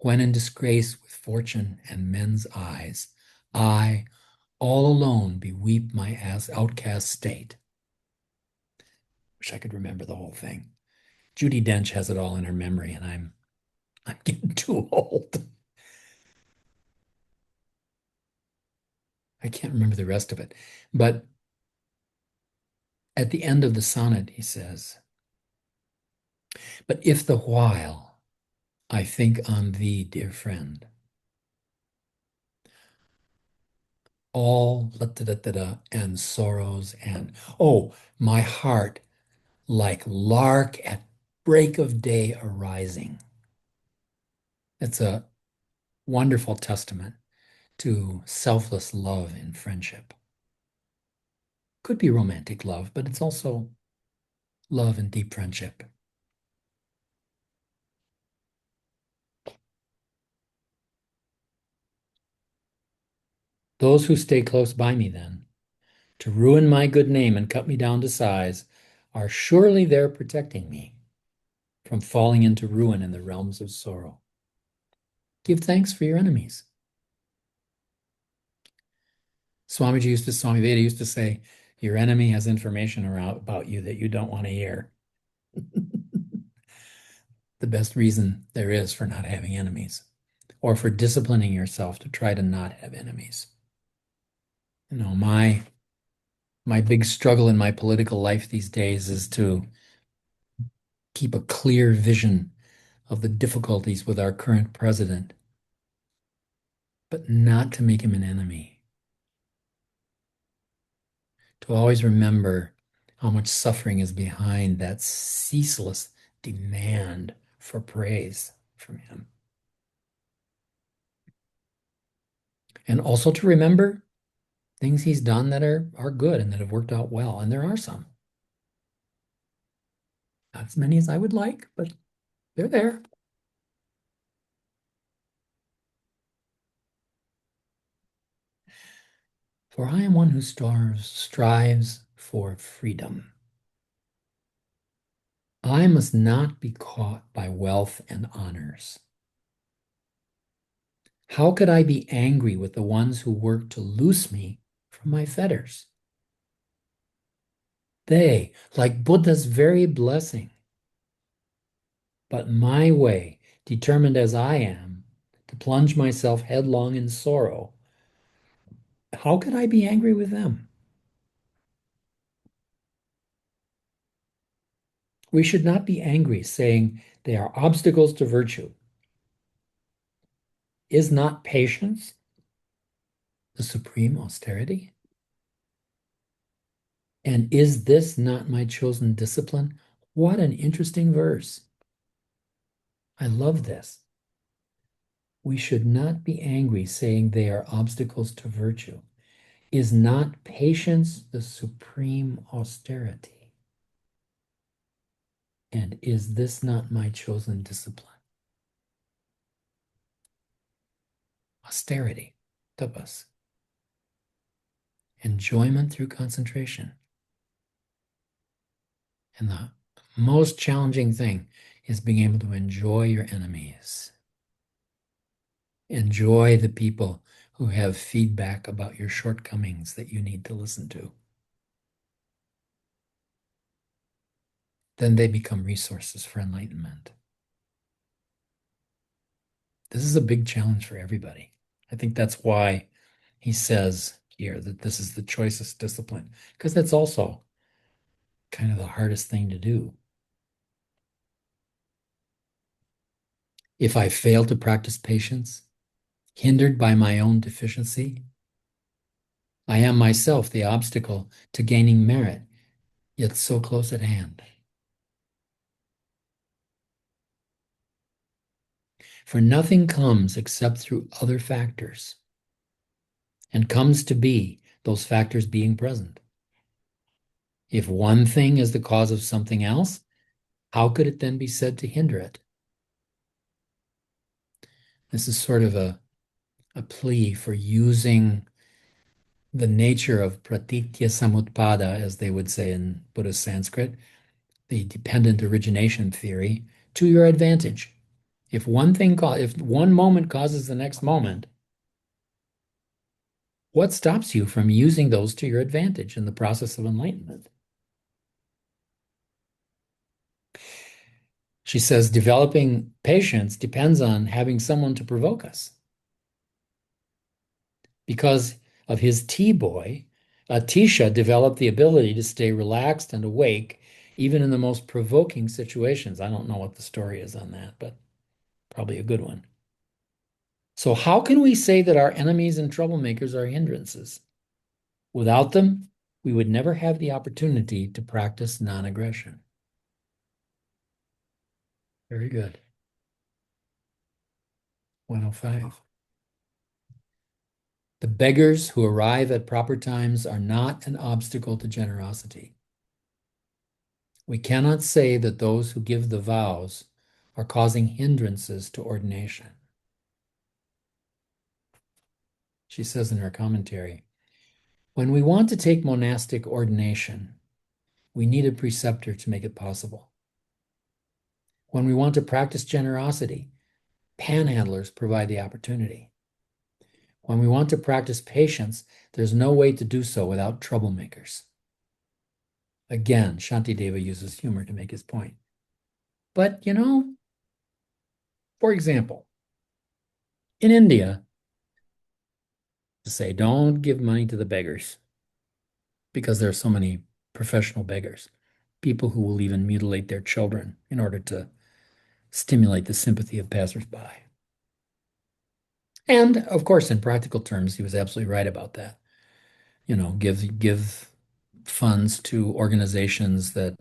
When in disgrace with fortune and men's eyes, I, all alone, beweep my outcast state. Wish I could remember the whole thing. Judi Dench has it all in her memory, and I'm I'm getting too old. I can't remember the rest of it. But at the end of the sonnet, he says, "But if the while I think on thee, dear friend, all da da da da and sorrows and oh, my heart like lark at break of day arising." It's a wonderful testament to selfless love in friendship. Could be romantic love, but it's also love and deep friendship. Those who stay close by me then, to ruin my good name and cut me down to size, are surely there protecting me from falling into ruin in the realms of sorrow. Give thanks for your enemies. Swami Veda used to say, your enemy has information around about you that you don't want to hear. The best reason there is for not having enemies, or for disciplining yourself to try to not have enemies. You know, my big struggle in my political life these days is to keep a clear vision of the difficulties with our current president, but not to make him an enemy. To always remember how much suffering is behind that ceaseless demand for praise from him. And also to remember things he's done that are good and that have worked out well. And there are some. Not as many as I would like, but they're there. For I am one who strives for freedom. I must not be caught by wealth and honors. How could I be angry with the ones who work to loose me from my fetters? They, like Buddha's very blessing, but my way, determined as I am, to plunge myself headlong in sorrow, how could I be angry with them? We should not be angry, saying they are obstacles to virtue. Is not patience the supreme austerity? And is this not my chosen discipline? What an interesting verse. I love this. We should not be angry, saying they are obstacles to virtue. Is not patience the supreme austerity? And is this not my chosen discipline? Austerity, tapas. Enjoyment through concentration. And the most challenging thing is being able to enjoy your enemies. Enjoy the people who have feedback about your shortcomings that you need to listen to. Then they become resources for enlightenment. This is a big challenge for everybody. I think that's why he says here that this is the choicest discipline, because that's also kind of the hardest thing to do. If I fail to practice patience, hindered by my own deficiency, I am myself the obstacle to gaining merit, yet so close at hand. For nothing comes except through other factors, and comes to be, those factors being present. If one thing is the cause of something else, how could it then be said to hinder it? This is sort of a plea for using the nature of pratitya samutpada, as they would say in Buddhist Sanskrit, the dependent origination theory, to your advantage. If one moment causes the next moment, what stops you from using those to your advantage in the process of enlightenment? She says developing patience depends on having someone to provoke us. Because of his T-boy, Atisha developed the ability to stay relaxed and awake even in the most provoking situations. I don't know what the story is on that, but probably a good one. So how can we say that our enemies and troublemakers are hindrances? Without them, we would never have the opportunity to practice non-aggression. Very good. 105. The beggars who arrive at proper times are not an obstacle to generosity. We cannot say that those who give the vows are causing hindrances to ordination. She says in her commentary, when we want to take monastic ordination, we need a preceptor to make it possible. When we want to practice generosity, panhandlers provide the opportunity. When we want to practice patience, there's no way to do so without troublemakers. Again, Shantideva uses humor to make his point. But, for example, in India, to say don't give money to the beggars because there are so many professional beggars, people who will even mutilate their children in order to stimulate the sympathy of passersby. And of course, in practical terms, he was absolutely right about that. Give funds to organizations that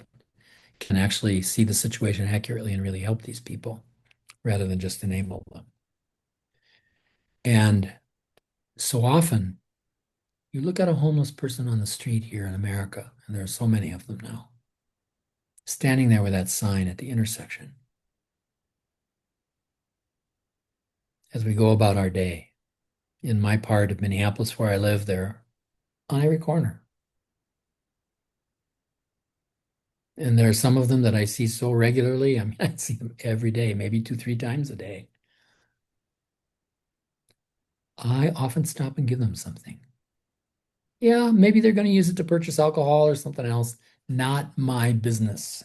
can actually see the situation accurately and really help these people rather than just enable them. And so often, you look at a homeless person on the street here in America, and there are so many of them now, standing there with that sign at the intersection. As we go about our day, in my part of Minneapolis where I live, they're on every corner. And there are some of them that I see so regularly. I mean, I see them every day, maybe 2, 3 times a day. I often stop and give them something. Yeah, maybe they're going to use it to purchase alcohol or something else. Not my business.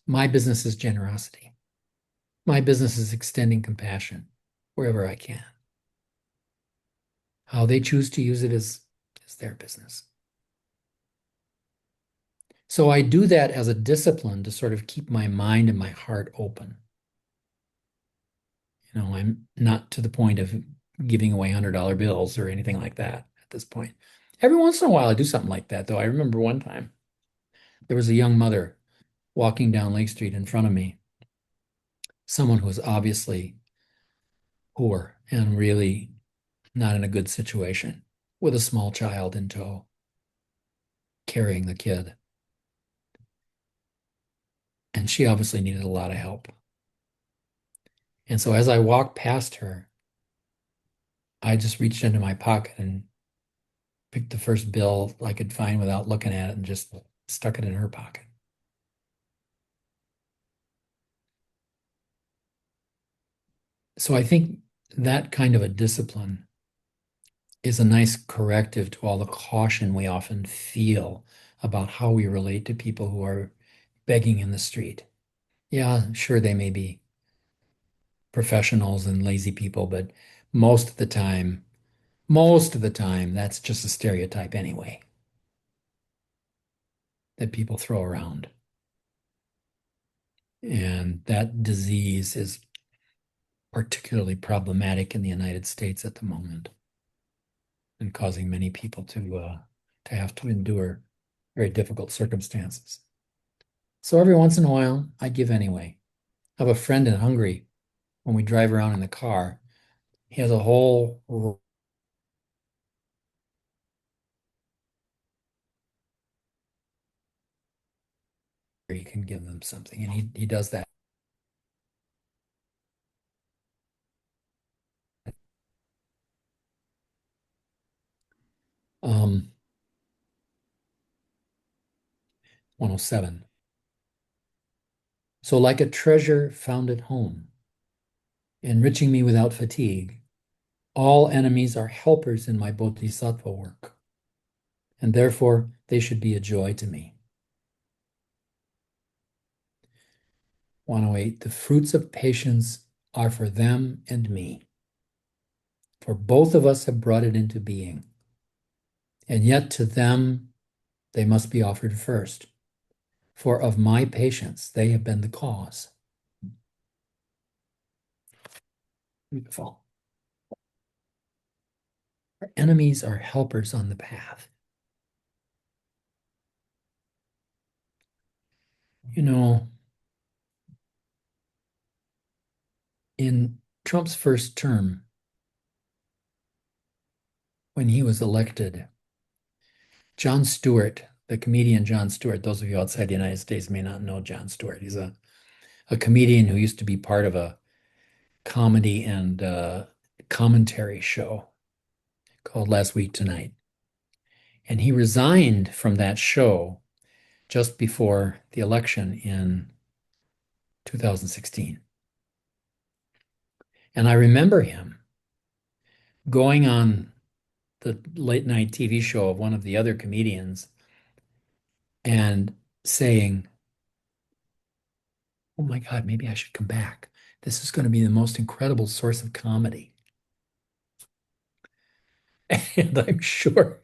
My business is generosity. My business is extending compassion wherever I can. How they choose to use it is their business. So I do that as a discipline to sort of keep my mind and my heart open. I'm not to the point of giving away $100 bills or anything like that at this point. Every once in a while, I do something like that, though. I remember one time there was a young mother walking down Lake Street in front of me, someone who was obviously poor and really not in a good situation, with a small child in tow, carrying the kid. And she obviously needed a lot of help. And so as I walked past her, I just reached into my pocket and picked the first bill I could find without looking at it and just stuck it in her pocket. So I think that kind of a discipline is a nice corrective to all the caution we often feel about how we relate to people who are begging in the street. Yeah, sure, they may be professionals and lazy people, but most of the time, that's just a stereotype anyway that people throw around. And that disease is particularly problematic in the United States at the moment and causing many people to have to endure very difficult circumstances. So every once in a while, I give anyway. I have a friend in Hungary. When we drive around in the car, he has a whole you can give them something, and he does that. 107. So like a treasure found at home, enriching me without fatigue, all enemies are helpers in my bodhisattva work, and therefore they should be a joy to me. 108. The fruits of patience are for them and me, for both of us have brought it into being. And yet to them they must be offered first, for of my patience they have been the cause. Beautiful. Our enemies are helpers on the path. You know, in Trump's first term, when he was elected, Jon Stewart, the comedian Jon Stewart, those of you outside the United States may not know Jon Stewart. He's a comedian who used to be part of a comedy and commentary show called Last Week Tonight. And he resigned from that show just before the election in 2016. And I remember him going on the late night TV show of one of the other comedians and saying, oh my God, maybe I should come back. This is going to be the most incredible source of comedy. And I'm sure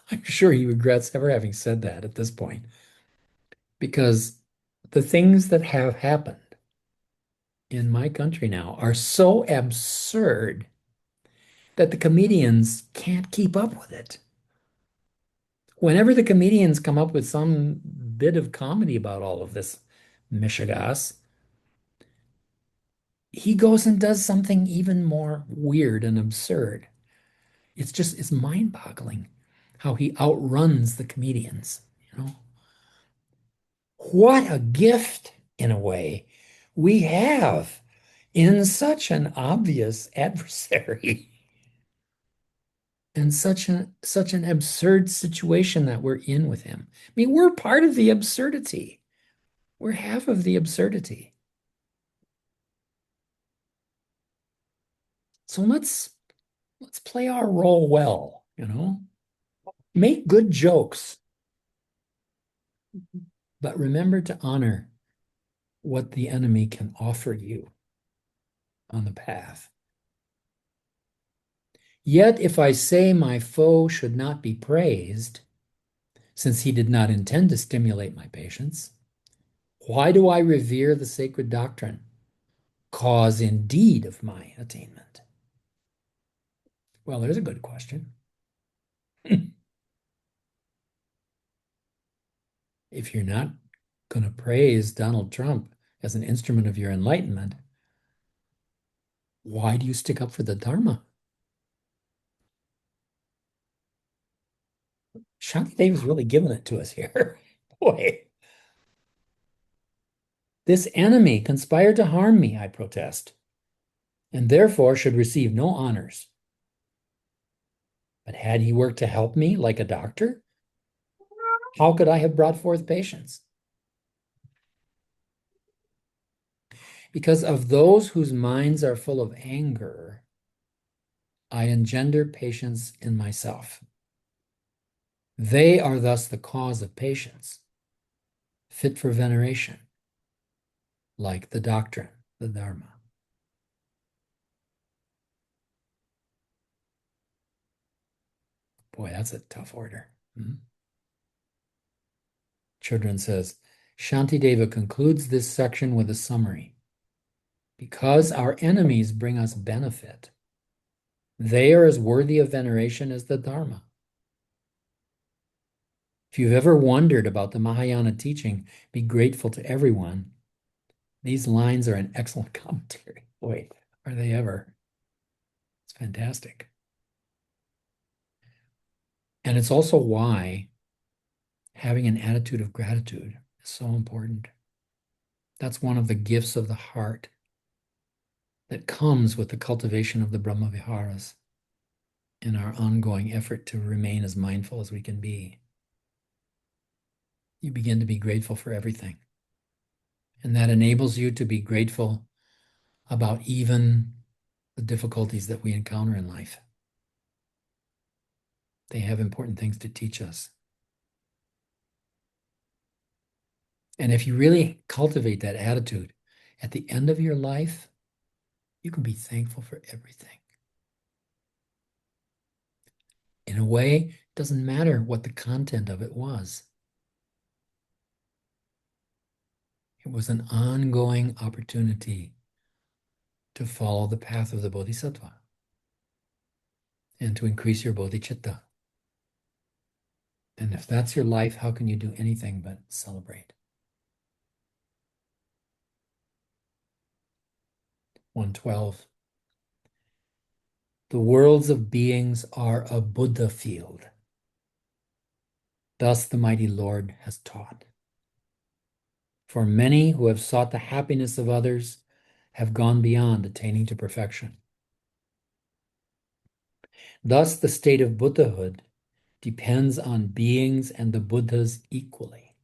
he regrets ever having said that at this point, because the things that have happened in my country now are so absurd that the comedians can't keep up with it. Whenever the comedians come up with some bit of comedy about all of this mishigas, he goes and does something even more weird and absurd. It's mind-boggling how he outruns the comedians, you know. What a gift, in a way, we have in such an obvious adversary and such an absurd situation that we're in with him. I mean, we're part of the absurdity. We're half of the absurdity. So let's play our role well, you know. Make good jokes, but remember to honor what the enemy can offer you on the path. Yet if I say my foe should not be praised, since he did not intend to stimulate my patience, why do I revere the sacred doctrine, cause indeed of my attainment? Well, there's a good question. If you're not going to praise Donald Trump as an instrument of your enlightenment, why do you stick up for the Dharma? Shantideva's really giving it to us here. Boy. This enemy conspired to harm me, I protest, and therefore should receive no honors. But had he worked to help me like a doctor, how could I have brought forth patience? Because of those whose minds are full of anger, I engender patience in myself. They are thus the cause of patience, fit for veneration, like the doctrine, the Dharma. Boy, that's a tough order. Children says, Shantideva concludes this section with a summary. Because our enemies bring us benefit, they are as worthy of veneration as the Dharma. If you've ever wondered about the Mahayana teaching, be grateful to everyone. These lines are an excellent commentary. Boy, are they ever. It's fantastic. And it's also why having an attitude of gratitude is so important. That's one of the gifts of the heart that comes with the cultivation of the Brahma Viharas in our ongoing effort to remain as mindful as we can be. You begin to be grateful for everything. And that enables you to be grateful about even the difficulties that we encounter in life. They have important things to teach us. And if you really cultivate that attitude, At the end of your life, you can be thankful for everything. In a way, it doesn't matter what the content of it was. It was an ongoing opportunity to follow the path of the Bodhisattva and to increase your bodhi-chitta. And if that's your life, how can you do anything but celebrate? 112. The worlds of beings are a Buddha field. Thus the mighty Lord has taught. For many who have sought the happiness of others have gone beyond attaining to perfection. Thus the state of Buddhahood depends on beings and the Buddhas equally.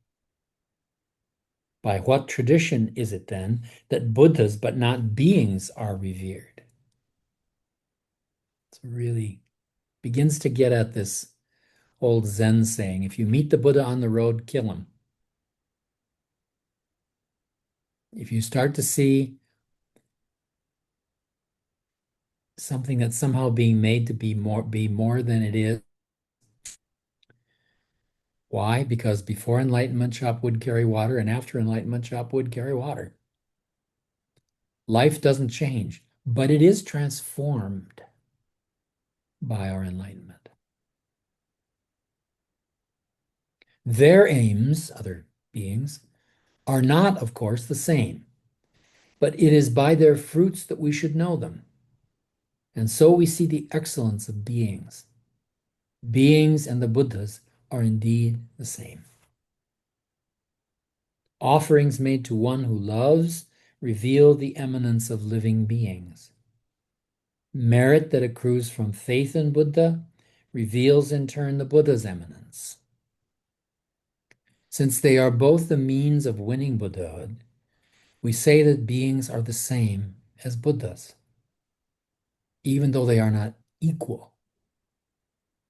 By what tradition is it then that Buddhas but not beings are revered? It's really begins to get at this old Zen saying, if you meet the Buddha on the road, kill him. If you start to see something that's somehow being made to be more than it is, why? Because before enlightenment, chop wood, carry water, and after enlightenment, chop wood, carry water. Life doesn't change, but it is transformed by our enlightenment. Their aims, other beings, are not, of course, the same, but it is by their fruits that we should know them. And so we see the excellence of beings. Beings and the Buddhas are indeed the same. Offerings made to one who loves reveal the eminence of living beings. Merit that accrues from faith in Buddha reveals in turn the Buddha's eminence. Since they are both the means of winning Buddhahood, we say that beings are the same as Buddhas, even though they are not equal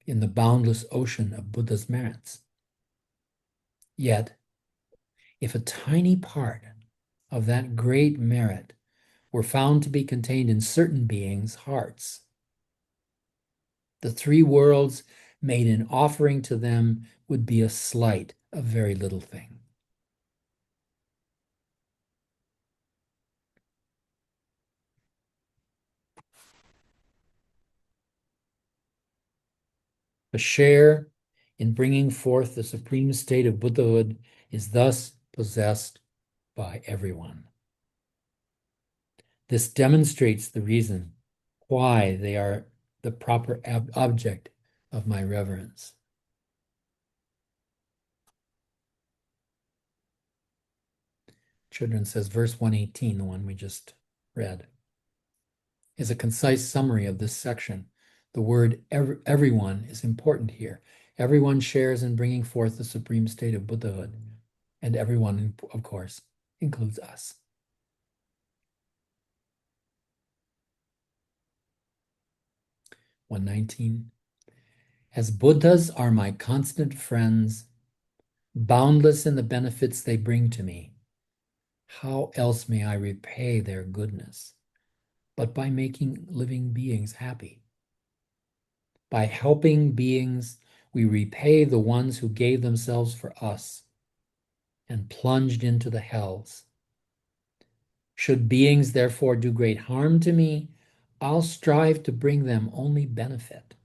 in the boundless ocean of Buddha's merits. Yet, if a tiny part of that great merit were found to be contained in certain beings' hearts, the three worlds made in offering to them would be a slight, a very little thing. A share in bringing forth the supreme state of Buddhahood is thus possessed by everyone. This demonstrates the reason why they are the proper object of my reverence. Children says verse 118, the one we just read, is a concise summary of this section. The word everyone is important here. Everyone shares in bringing forth the supreme state of Buddhahood, and everyone, of course, includes us. (119) As Buddhas are my constant friends, boundless in the benefits they bring to me, how else may I repay their goodness but by making living beings happy? By helping beings, we repay the ones who gave themselves for us and plunged into the hells. Should beings therefore do great harm to me, I'll strive to bring them only benefit.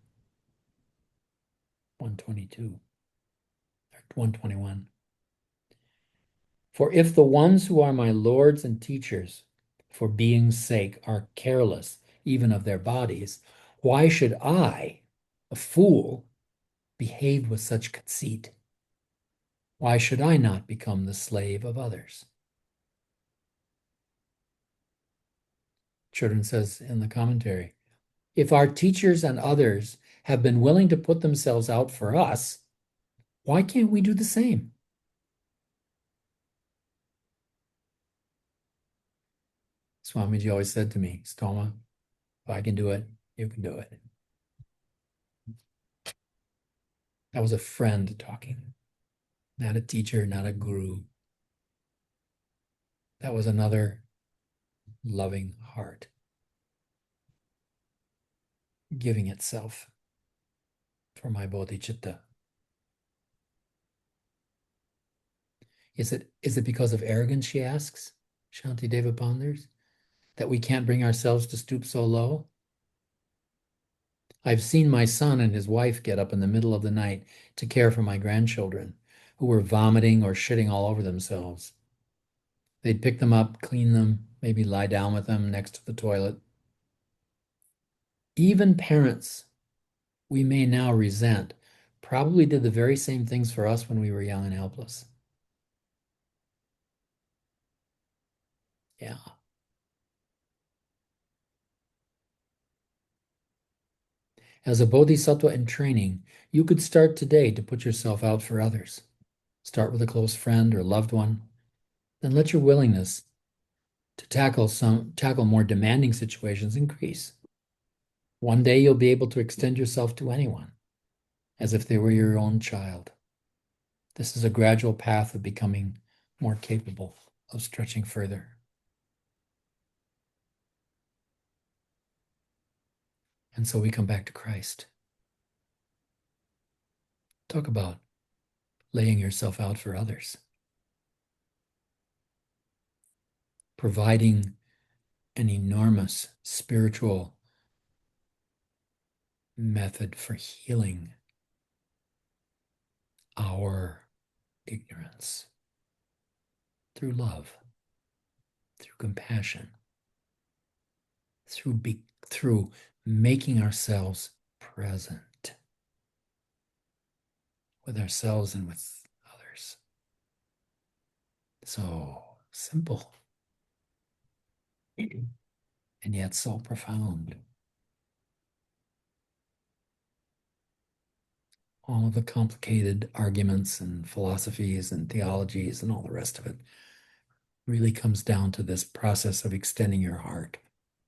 122 or 121. For if the ones who are my lords and teachers, for being's sake, are careless even of their bodies, why should I, a fool, behave with such conceit? Why should I not become the slave of others? Children says in the commentary, if our teachers and others have been willing to put themselves out for us, why can't we do the same? Swamiji always said to me, Stoma, if I can do it, you can do it. That was a friend talking, not a teacher, not a guru. That was another loving heart, giving itself for my bodhi-chitta. Is it because of arrogance, she asks, Shantideva ponders, that we can't bring ourselves to stoop so low? I've seen my son and his wife get up in the middle of the night to care for my grandchildren who were vomiting or shitting all over themselves. They'd pick them up, clean them, maybe lie down with them next to the toilet. Even parents we may now resent probably did the very same things for us when we were young and helpless. Yeah. As a bodhisattva in training, you could start today to put yourself out for others. Start with a close friend or loved one, then let your willingness to tackle more demanding situations increase. One day you'll be able to extend yourself to anyone as if they were your own child. This is a gradual path of becoming more capable of stretching further. And so we come back to Christ. Talk about laying yourself out for others, providing an enormous spiritual method for healing our ignorance through love, through compassion, through making ourselves present with ourselves and with others. So simple and yet so profound. All of the complicated arguments and philosophies and theologies and all the rest of it really comes down to this process of extending your heart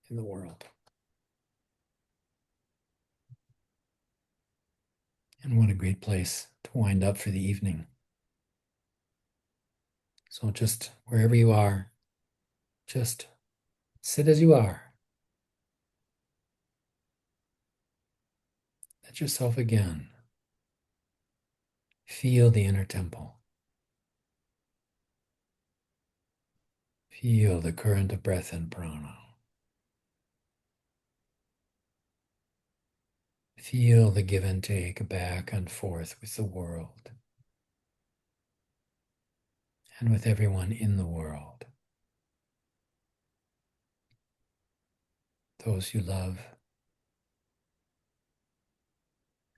in the world. And what a great place to wind up for the evening. So just wherever you are, just sit as you are. Let yourself again feel the inner temple. Feel the current of breath and prana. Feel the give and take back and forth with the world and with everyone in the world. Those you love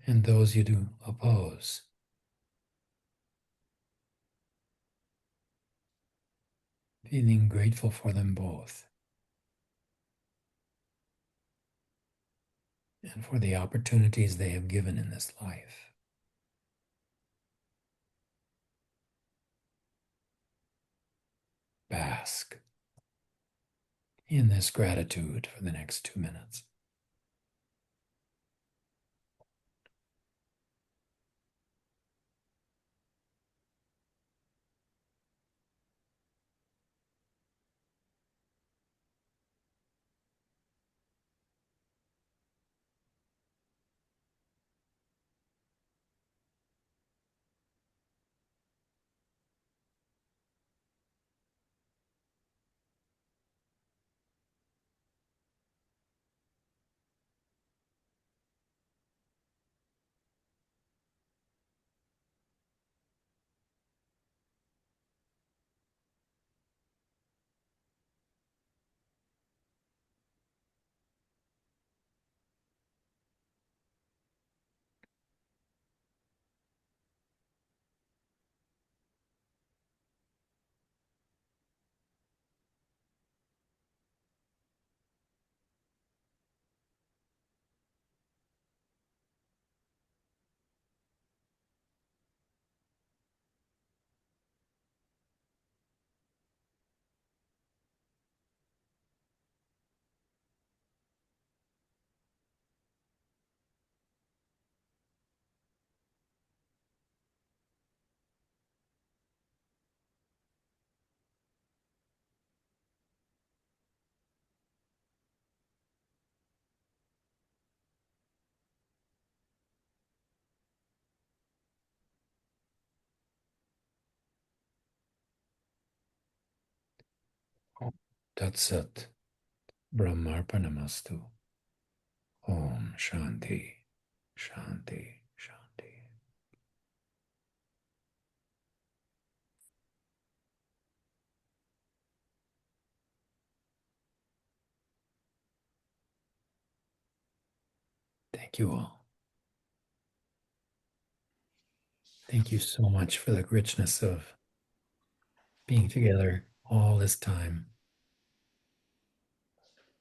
and those you do oppose. Feeling grateful for them both and for the opportunities they have given in this life. Bask in this gratitude for the next 2 minutes. Tatsat. Brahmarpanamastu. Om Shanti. Shanti. Shanti. Thank you all. Thank you so much for the richness of being together all this time.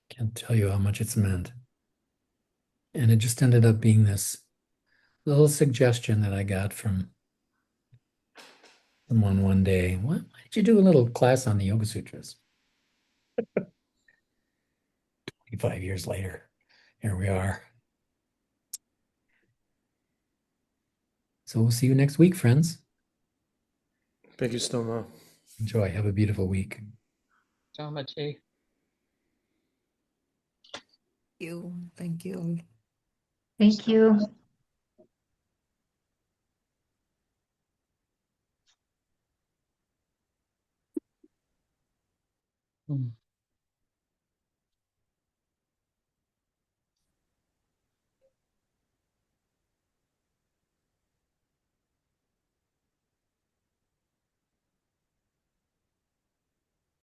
Can't tell you how much it's meant. And it just ended up being this little suggestion that I got from someone one day. Why don't you do a little class on the Yoga Sutras? 5 years later, here we are. So we'll see you next week, friends. Thank you, Stoma. Enjoy. Have a beautiful week. Jamachi. Thank you. Thank you. Mm.